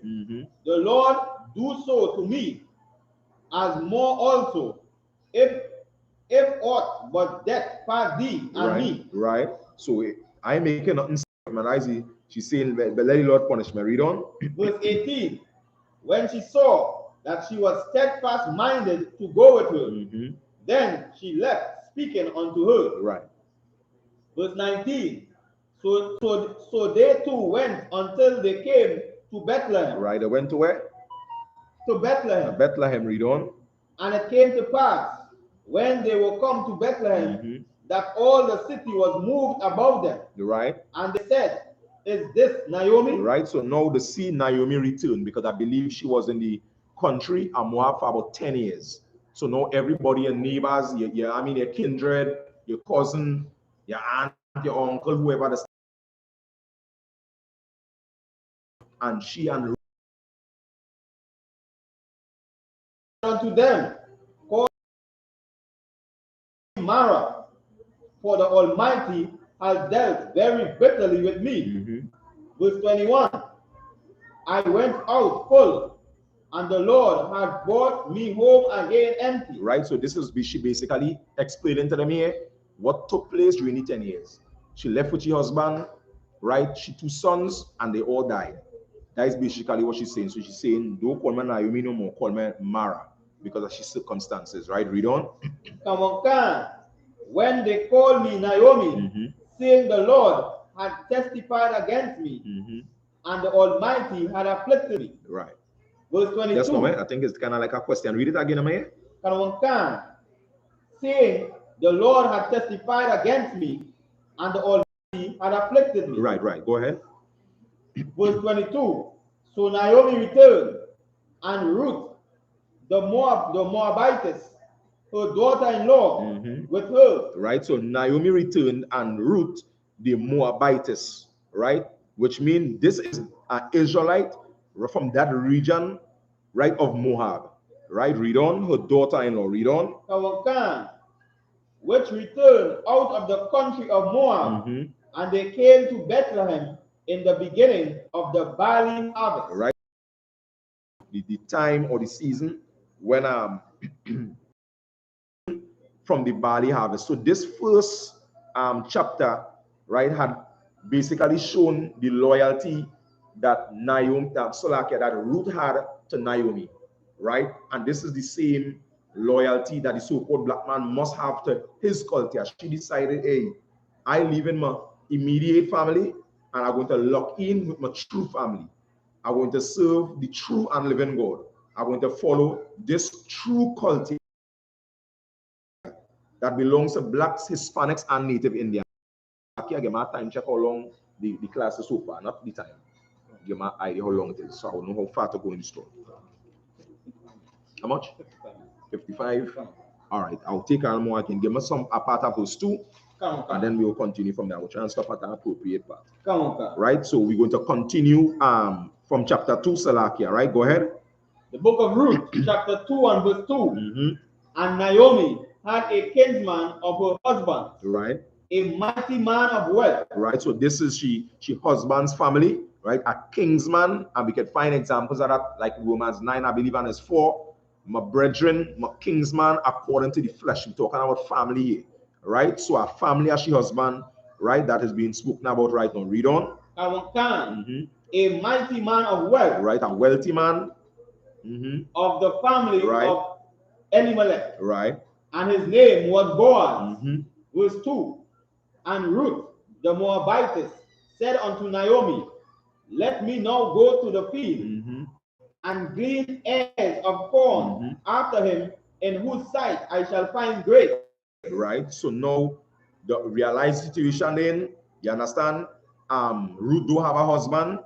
The Lord do so to me, as more also, if aught but death part thee and me. Right. So I making nothing statement. I see she's saying, but let the Lord punish me. Read on. Verse 18. When she saw that she was steadfast minded to go with her, then she left, speaking unto her. Right. Verse 19. So they two went until they came to Bethlehem. Right. They went to where? To Bethlehem. Bethlehem. Read on. And it came to pass, when they were come to Bethlehem, that all the city was moved about them. Right. And they said, is this Naomi? Right. So now they see Naomi return, because I believe she was in the country of Moab for about 10 years. So now everybody, your neighbors, your kindred, your cousin, your aunt, your uncle, whoever, and she and unto them, call Mara, for the Almighty has dealt very bitterly with me. Verse 21. I went out full, and the Lord had brought me home again empty. Right, so this is she basically explaining to them here what took place during the 10 years. She left with her husband, right? She 2 sons, and they all died. That is basically what she's saying. So she's saying, don't call me Naomi no more, call me Mara, because of her circumstances, right? Read on. Come on. When they called me Naomi, saying the Lord had testified against me, and the Almighty had afflicted me. Right. Verse 22. That's no, I think it's kind of like a question. Read it again, man. Saying the Lord had testified against me, and the Almighty had afflicted me. Right. Go ahead. Verse 22. So Naomi returned, and Ruth, the Moabitess, her daughter-in-law, with her. Right. So Naomi returned, and Ruth, the Moabitess, right? Which means this is an Israelite from that region, right, of Moab. Right. Read on. Her daughter-in-law. Read on. Which returned out of the country of Moab, and they came to Bethlehem in the beginning of the barley harvest. Right. The time or the season when from the barley harvest. So this first chapter, right, had basically shown the loyalty that that Ruth had to Naomi, right? And this is the same loyalty that the so-called black man must have to his culture. She decided, hey, I live in my immediate family, and I'm going to lock in with my true family. I'm going to serve the true and living God. I'm going to follow this true culture that belongs to blacks, Hispanics, and Native Indians. I give my time check how long the class is so far, not the time. Give my idea how long it is, so I will know how far to go in the store. How much? 55. All right, I'll take on more. I can give me some a part of those 2. And then we will continue from there. We'll try and stop at the appropriate part. Right? So we're going to continue from chapter 2, Salakia, right? Go ahead. The book of Ruth, chapter 2 and verse 2. And Naomi had a kinsman of her husband, right? A mighty man of wealth. Right. So this is she husband's family, right? A kingsman, and we can find examples of that, like Romans 9, I believe, and it's 4. My brethren, my kingsman, according to the flesh. We're talking about family here, right? So a family as she husband, right? That is being spoken about right now. Read on. A mighty man of wealth. Right, a wealthy man. Of the family of Elimelech. Right. And his name was Boaz. Verse 2. And Ruth, the Moabitess, said unto Naomi, let me now go to the field and glean ears of corn after him, in whose sight I shall find grace. Right. So now the realized situation then, you understand? Ruth do have a husband,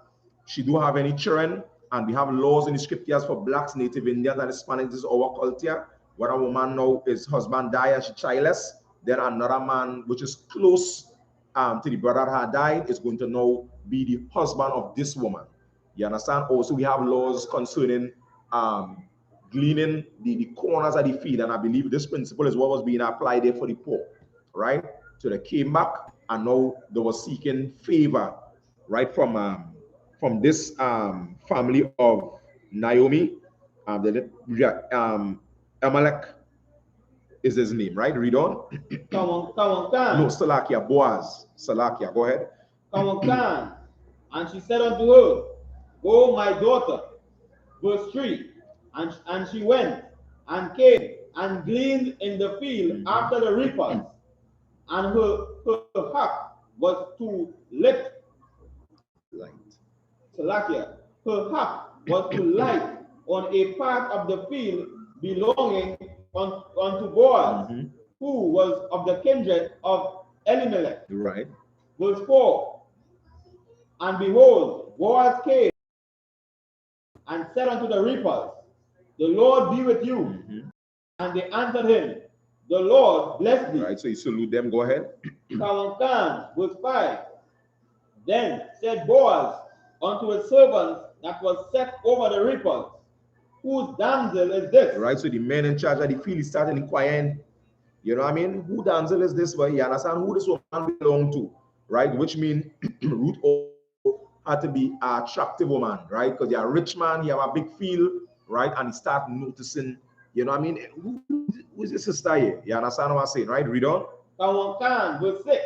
she do have any children, and we have laws in the scriptures for blacks, native Indians, and Hispanics. This is our culture. When a woman now his husband die and she childless, then another man which is close to the brother that had died is going to now be the husband of this woman. You understand? Also, we have laws concerning gleaning the corners of the field, and I believe this principle is what was being applied there for the poor, right? So they came back and now they were seeking favor, right, from this family of Naomi. Amalek is his name, right? Read on. Come on. No, Salakia, Boaz. Salakia, go ahead. Come on. And she said unto her, go, my daughter. Verse 3. And she went and came and gleaned in the field after the reapers. And her hap was to light. Salakia. Her hap was to light on a part of the field belonging unto Boaz, who was of the kindred of Elimelech. Right. Verse 4. And behold, Boaz came and said unto the reapers, the Lord be with you. And they answered him, the Lord bless thee. Right, so you salute them. Go ahead. Verse 5. Then said Boaz unto his servants that was set over the reapers, whose damsel is this? Right, so the men in charge of the field started inquiring, you know what I mean? Who damsel is this? But you understand who this woman belonged to, right? Which means Ruth had to be an attractive woman, right? Because you're a rich man, you have a big field, right? And he start noticing, you know what I mean? Who is this sister here? You understand what I'm saying, right? Read on. Verse 6.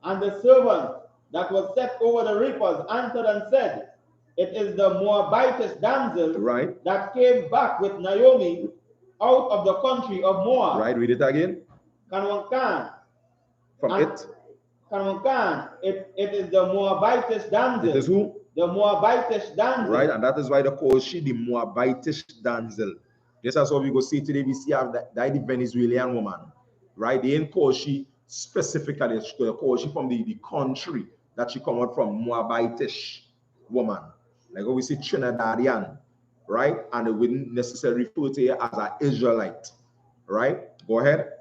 And the servant that was set over the reapers answered and said, it is the Moabitess damsel, right, that came back with Naomi out of the country of Moab. Right, read it again. It is the Moabitess damsel. It is who? The Moabitess damsel. Right, and that is why they call she the Moabitess damsel. This is what we go see today. We see that the Venezuelan woman, right? They ain't call she specifically. They call she from the country that she come out from, Moabitish woman. Like we see Trinidadian, right? And they wouldn't necessarily refer to her as an Israelite, right? Go ahead.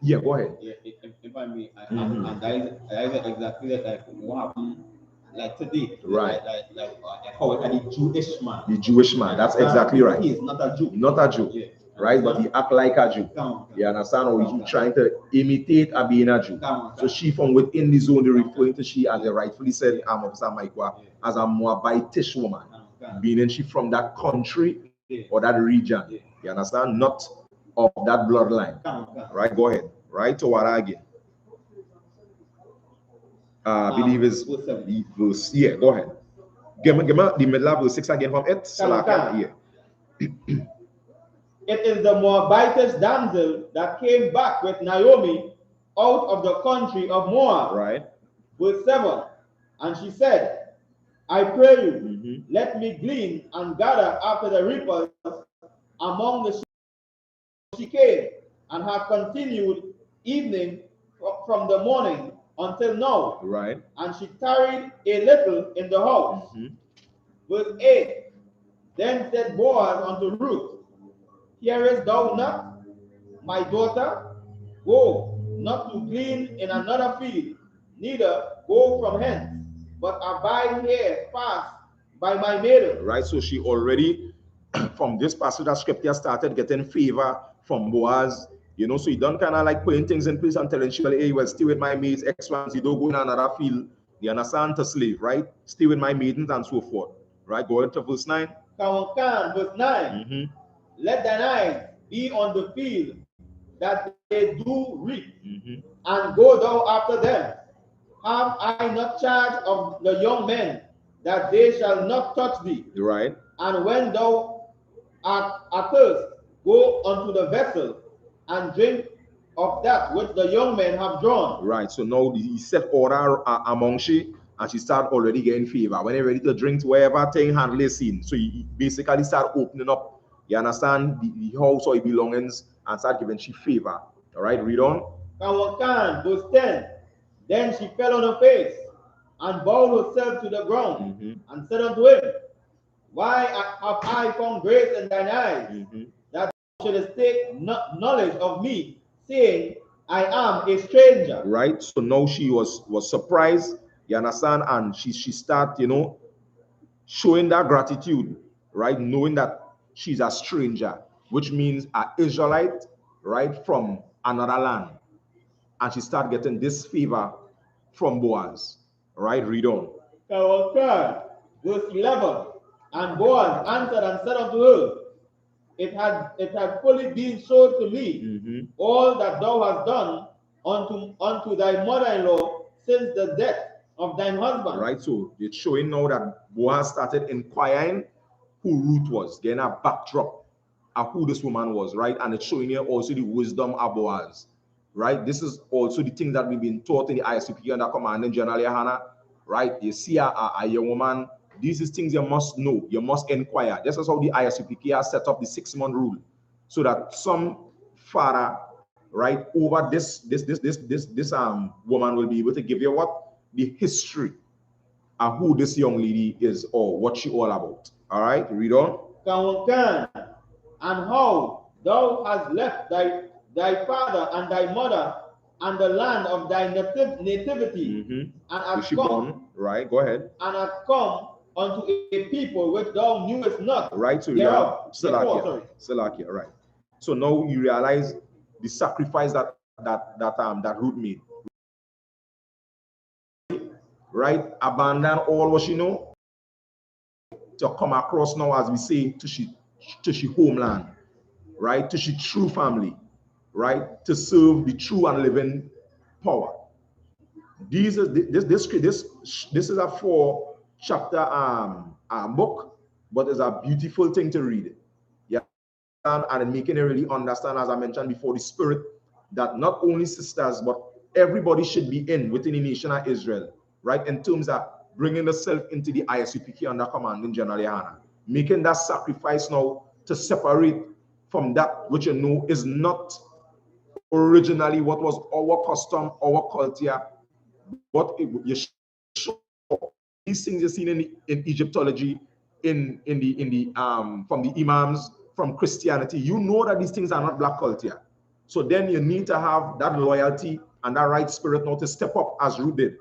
Yeah, go ahead. Yeah, if I may, and that is exactly like what happened like today, right? Like how the Jewish man. The Jewish man, that's exactly right. He is not a Jew. Not a Jew, yeah, right? But he act like a Jew. You understand? Or he's trying to imitate a being a Jew. So she from within the zone, they referring to she, as they rightfully said, Officer Maikwa, as a Moabitish woman, meaning she from that country or that region. You understand? Not of that bloodline. Right? Go ahead. Right? To what again? I believe is verse. Yeah, go ahead. Give me the middle of verse 6 again from it. Yeah. It is the Moabitess damsel that came back with Naomi out of the country of Moab. Right. Verse 7. And she said, I pray you, let me glean and gather after the reapers among the sheep. She came and have continued evening from the morning until now. Right. And she tarried a little in the house. Verse 8. Then said Boaz unto Ruth, hearest thou not, my daughter? Go, not to glean in another field, neither go from hence, but abide here fast by my maiden. Right, so she already, from this passage of scripture, started getting favor from Boaz. You know, so he done kind of like putting things in place and telling she, hey, well, stay with my maids, X, Y, Z, don't go in another field. You understand? To slave, right? Stay with my maidens and so forth. Right, go into verse 9. Verse 9. Let thine eyes be on the field that they do reap, and go thou after them. Have I not charge of the young men, that they shall not touch thee? Right. And when thou art athirst, go unto the vessel, and drink of that which the young men have drawn. Right. So now he set order among she, and she start already getting favor. When they're ready to drink, wherever thing handle is seen. So he basically start opening up, you understand, the house or the belongings, and start giving she favor. All right, read on. Verse 10. Then she fell on her face and bowed herself to the ground, and said unto him, Why have I found grace in thine eyes, that thou shouldest take knowledge of me, saying, I am a stranger? Right. So now she was surprised, you understand, and she start, you know, showing that gratitude, right, knowing that she's a stranger, which means an Israelite, right, from another land, and she start getting this favor from Boaz. Right, read on. Verse 11. And Boaz answered and said unto her, It had fully been showed to me, all that thou hast done unto thy mother-in-law since the death of thine husband. Right, so it's showing now that Boaz started inquiring who Ruth was, getting a backdrop of who this woman was, right? And it's showing here also the wisdom of Boaz, right? This is also the thing that we've been taught in the I.S.U.P.K under Commanding General YAHANNA, right? You see a young woman, these is things you must know, you must inquire. This is how the I.S.U.P.K has set up the 6-month rule, so that some father, right, over this woman will be able to give you what? The history of who this young lady is or what she all about. All right, read on. And how thou hast left thy father and thy mother and the land of thy nativity, and hast come, right, go ahead, and hast come unto a people which thou knewest not. Right, so Salakia, right. So now you realize the sacrifice that Ruth made. Right, abandon all what she know to come across now, as we say, to she homeland, right, to she true family, right, to serve the true and living power. This is a 4-chapter book, but it's a beautiful thing to read. Yeah, and making it really understand, as I mentioned before, the spirit that not only sisters but everybody should be in within the nation of Israel, right, in terms of bringing yourself into the I.S.U.P.K under Commanding General YAHANNA, making that sacrifice now to separate from that which you know is not originally what was our custom, our culture, but you show these things you've seen in Egyptology, in the from the imams, from Christianity. You know that these things are not black culture. So then you need to have that loyalty and that right spirit now to step up as Ruth did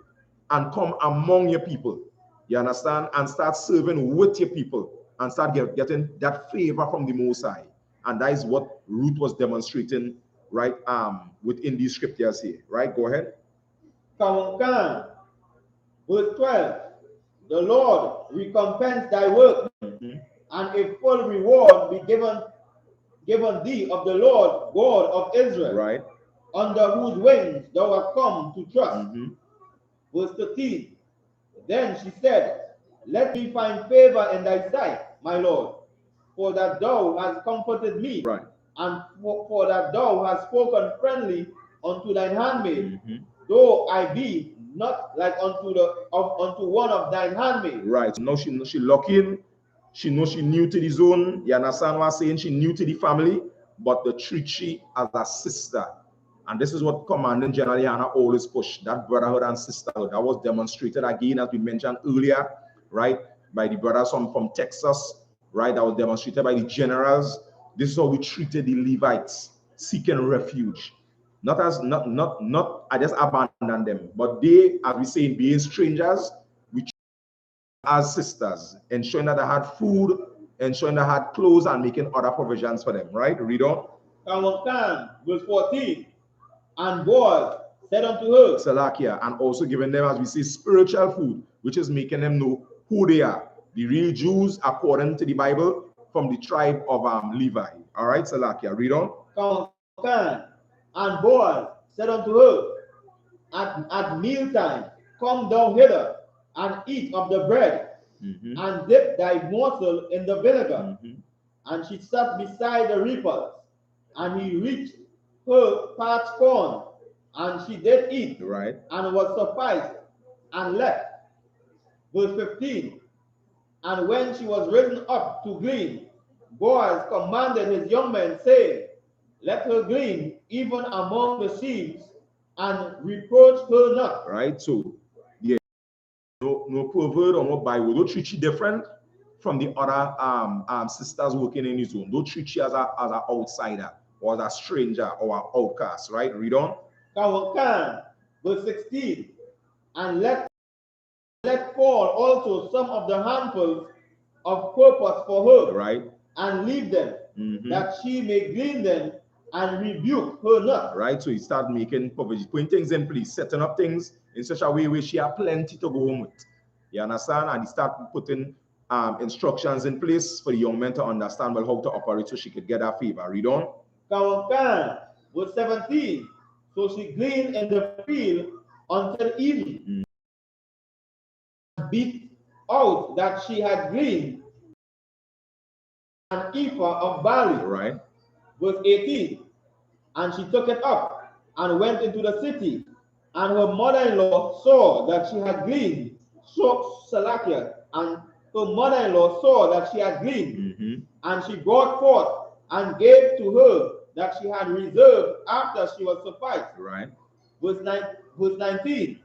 and come among your people. You understand? And start serving with your people and start getting that favor from the Most High. And that is what Ruth was demonstrating, right, within these scriptures here. Right? Go ahead. Verse 12. The Lord recompense thy work, and a full reward be given thee of the Lord God of Israel, right, under whose wings thou art come to trust. Verse 13. Then she said, Let me find favor in thy sight, my Lord, for that thou hast comforted me, right, and for that thou hast spoken friendly unto thine handmaid, though I be not like unto one of thine handmaids. Right. Now she lock in. She knows she new to the zone. You understand what I'm saying? She new to the family, but they treat she as a sister. And this is what Commanding General YAHANNA always pushed, that brotherhood and sisterhood. That was demonstrated again, as we mentioned earlier, right, by the brothers from Texas, right? That was demonstrated by the generals. This is how we treated the Levites seeking refuge. Not I just abandon them, but they, as we say, being strangers, we as sisters, ensuring that they had food, ensuring they had clothes, and making other provisions for them. Right? Read on. Verse 14. And Boaz said unto her, Salakia, and also giving them, as we say, spiritual food, which is making them know who they are. The real Jews, according to the Bible, from the tribe of Levi. All right, Salakia, read on. And Boaz said unto her, at mealtime, come down hither and eat of the bread, and dip thy morsel in the vinegar. And she sat beside the reapers, and he reached her parched corn, and she did eat, right, and was sufficed, and left. Verse 15. And when she was risen up to glean, Boaz commanded his young men, saying, let her glean even among the sheaves, and reproach her not. Right, so yeah, no pervert or no Bible. Don't treat you different from the other sisters working in his own. Don't treat you as an outsider or as a stranger or an outcast. Right, read on. Verse 16. And let fall also some of the handfuls of purpose for her, right, and leave them, that she may glean them, and rebuke her not. Right, so he started making provisions, putting things in place, setting up things in such a way where she had plenty to go home with. You understand? And he started putting instructions in place for the young men to understand well how to operate so she could get her favor. Read on. Verse 17. So she gleaned in the field until evening, beat out that she had gleaned an ephah of barley. Right. Verse 18. And she took it up and went into the city, and her mother-in-law saw that she had gleaned. So Salakia, and her mother-in-law saw that she had gleaned, and she brought forth and gave to her that she had reserved after she was sufficed. Right. Verse 19.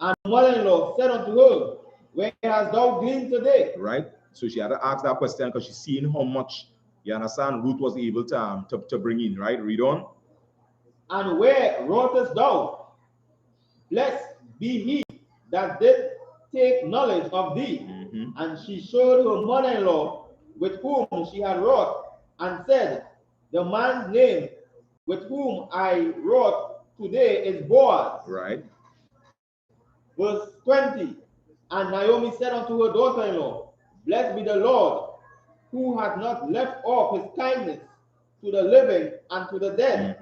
And mother-in-law said unto her, where hast thou gleaned today? Right. So she had to ask that question because she's seeing how much, you understand, Ruth was able to bring in. Right. Read on. And where wroughtest thou? Blessed be he that did take knowledge of thee. And she showed her mother-in-law with whom she had wrought, and said, the man's name with whom I wrought today is Boaz. Right. Verse 20. And Naomi said unto her daughter-in-law, blessed be the Lord, who hath not left off his kindness to the living and to the dead.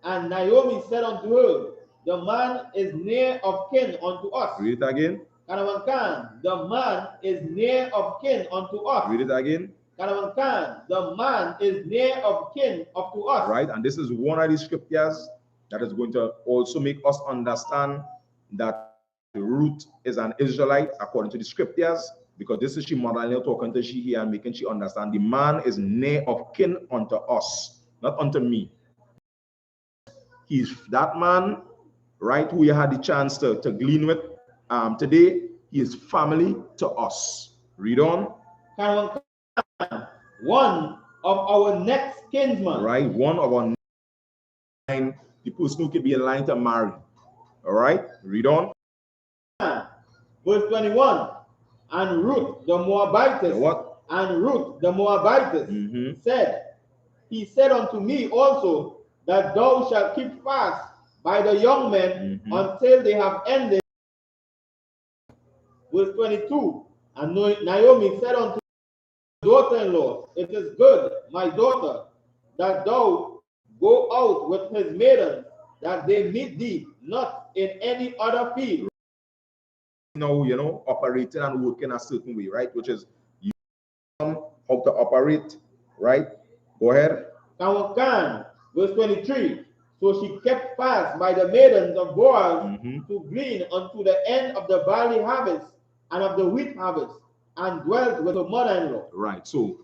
And Naomi said unto her, the man is near of kin unto us. Read it again. The man is near of kin unto us. Read it again. The man is near of kin unto us. Right, and this is one of the scriptures that is going to also make us understand that Ruth is an Israelite according to the scriptures, because this is she mother-in-law talking to she here and making she understand the man is near of kin unto us, not unto me. He's that man, right, who you had the chance to glean with today. He is family to us. Read on. One of our next kinsmen. Right, one of our line, the person who could be in line to marry. All right, read on. Verse 21. And Ruth the Moabitess. What? And Ruth the Moabitess said, he said unto me also, that thou shalt keep fast by the young men until they have ended. Verse 22. And Naomi said unto daughter-in-law, it is good, my daughter, that thou go out with his maidens, that they meet thee not in any other field. Now, you know, operating and working a certain way, right? Which is you know how to operate, right? Go ahead. Verse 23. So she kept fast by the maidens of Boaz to glean unto the end of the barley harvest and of the wheat harvest, and dwelt with her mother-in-law. Right. So,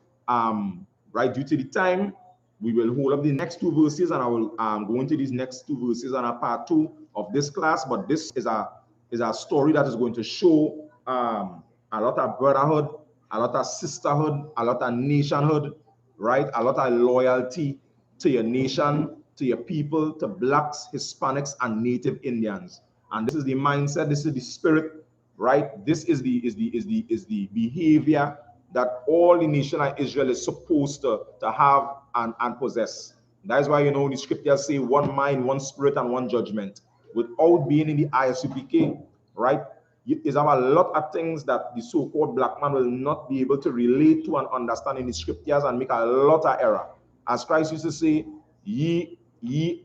right, due to the time, we will hold up the next two verses, and I will go into these next two verses on a part 2 of this class. But this is a story that is going to show a lot of brotherhood, a lot of sisterhood, a lot of nationhood, right? A lot of loyalty to your nation, to your people, to blacks, Hispanics, and Native Indians. And this is the mindset, this is the spirit, right? This is the behavior that all the nation of Israel is supposed to have and possess. That is why, you know, the scriptures say one mind, one spirit, and one judgment. Without being in the I.S.U.P.K, right? Is have a lot of things that the so-called black man will not be able to relate to and understand in the scriptures, and make a lot of error. As Christ used to say, ye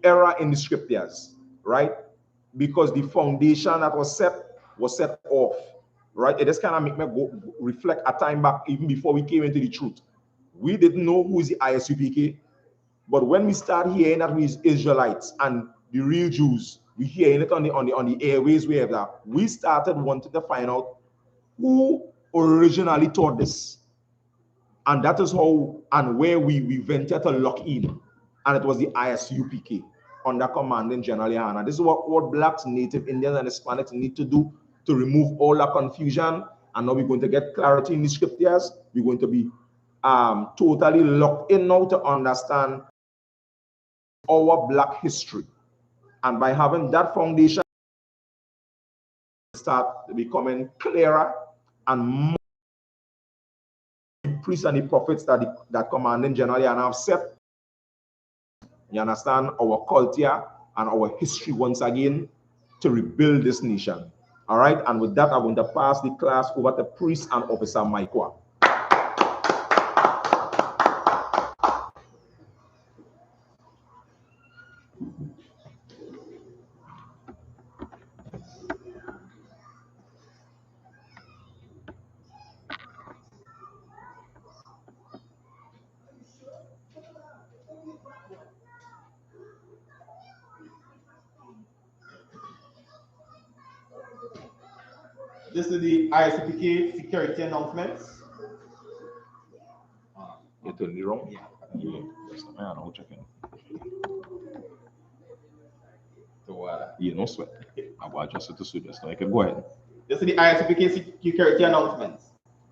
error in the scriptures, right? Because the foundation that was set off, right? It just kind of make me go reflect a time back, even before we came into the truth. We didn't know who is the I.S.U.P.K, but when we start hearing that we is Israelites and the real Jews, we hearing it on the airways, wherever, we started wanting to find out who originally taught this. And that is how and where we ventured to lock in. And it was the I.S.U.P.K under commanding General YAHANNA. This is what blacks, Native Indians, and Hispanics need to do to remove all that confusion. And now we're going to get clarity in the scriptures. We're going to be totally locked in now to understand our black history. And by having that foundation, start becoming clearer and more priests and the prophets that commanding General YAHANNA have set. You understand, our culture and our history once again to rebuild this nation. All right, and with that, I'm going to pass the class over to Priest and Officer Maikwa. This is the I.S.U.P.K security announcements. You turned it wrong? Yeah. I know, checking. So, you know, sweat. I will adjust it to suit this. So, you can go ahead. This is the I.S.U.P.K security announcements.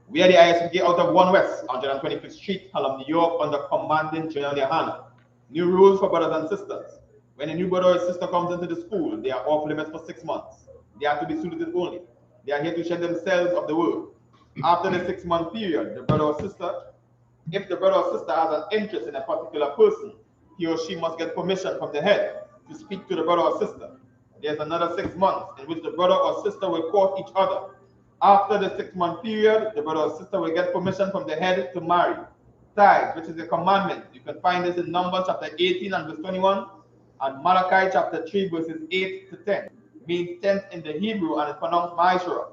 We are the I.S.U.P.K out of 1 West, 125th Street, SHALAM, New York, under commanding General YAHANNA. New rules for brothers and sisters. When a new brother or sister comes into the school, they are off limits for 6 months. They are to be suited only. They are here to shed themselves of the world. After the 6-month period, the brother or sister, if the brother or sister has an interest in a particular person, he or she must get permission from the head to speak to the brother or sister. There's another 6 months in which the brother or sister will court each other. After the 6-month period, the brother or sister will get permission from the head to marry. Tithes, which is a commandment. You can find this in Numbers chapter 18 and verse 21, and Malachi chapter 3 verses 8 to 10. Means tenth in the Hebrew and it's pronounced Ma'ashra.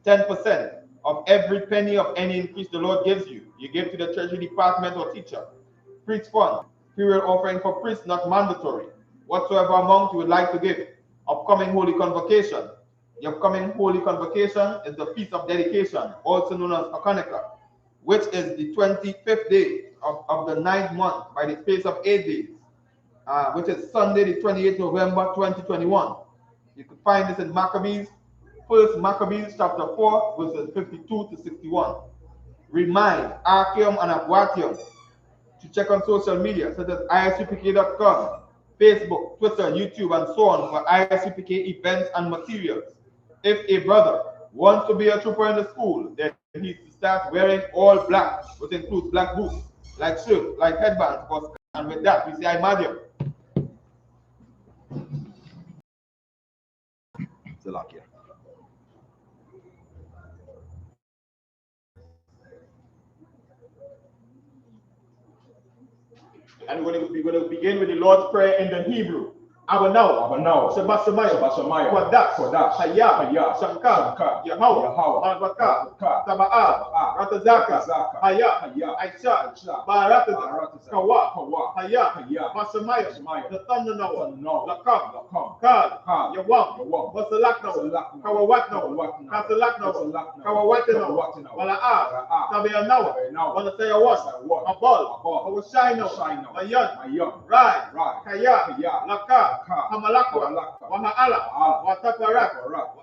10% of every penny of any increase the Lord gives you, you give to the treasury department or teacher. Priest fund, period offering for priests, not mandatory. Whatsoever amount you would like to give. Upcoming holy convocation. The upcoming holy convocation is the feast of dedication, also known as Hanukkah, which is the 25th day of the 9th month by the space of 8 days, which is Sunday, the 28th November 2021. You can find this in Maccabees, 1 Maccabees chapter 4, verses 52 to 61. Remind Archeum and Aquatium to check on social media such as ISUPK.com, Facebook, Twitter, YouTube, and so on for I.S.U.P.K events and materials. If a brother wants to be a trooper in the school, then he needs to start wearing all black, which includes black boots, like shirts, like headbands, and with that, we say I Madium. Zalakia. And we're going to begin with the Lord's Prayer in the Hebrew. Abanaw, Shabbat Shemayah, Kodash, Hayah, Shankar, Yahweh, Malvaka, Taba'ah, Ratazaka, Hayah, Aisha, Barataza, Kawa, Hayah, Mashamayah, the Thunder Noah, Lakam, Kal, Yawam, Wasalakno, Kawawatno, Kasalakno, Kawawatino, Wala'ah, Tabianawa, Wanasayawat, Abal, Awashino, Mayan, Rai, Kaya, Laka, Hamalakwa, Waha'ala, Wataparak,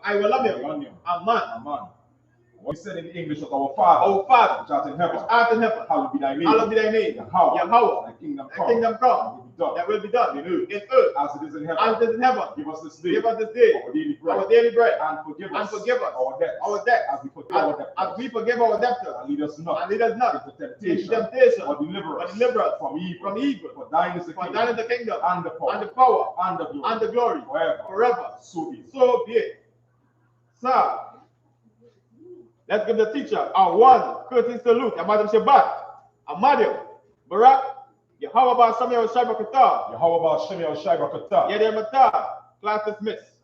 Iwalamia, Aman. What he said in English of our Father, which art in heaven, hallowed be thy name. Yahweh, Yahweh, thy kingdom come. done. That will be done in earth As it is in heaven. as it is in heaven. Give us this day. Give us this day our daily bread. our daily bread. And forgive us. Our Our debts. debts. As we forgive our debtors. As we forgive our debtors. And lead us not. And lead us not into into temptation. temptation. Or deliver us. From evil. For thine is the For kingdom. thine is the kingdom. And the power. And the power. And the glory. And the glory. Forever. So be it. Sir, let's give the teacher a one courteous salute. A Madam Shabbat. A Madam Barak. Yahweh Ba Samuel Shai Bakata. Yahweh Ba Samuel Shai Bakata. Yedem Mata. Class dismissed.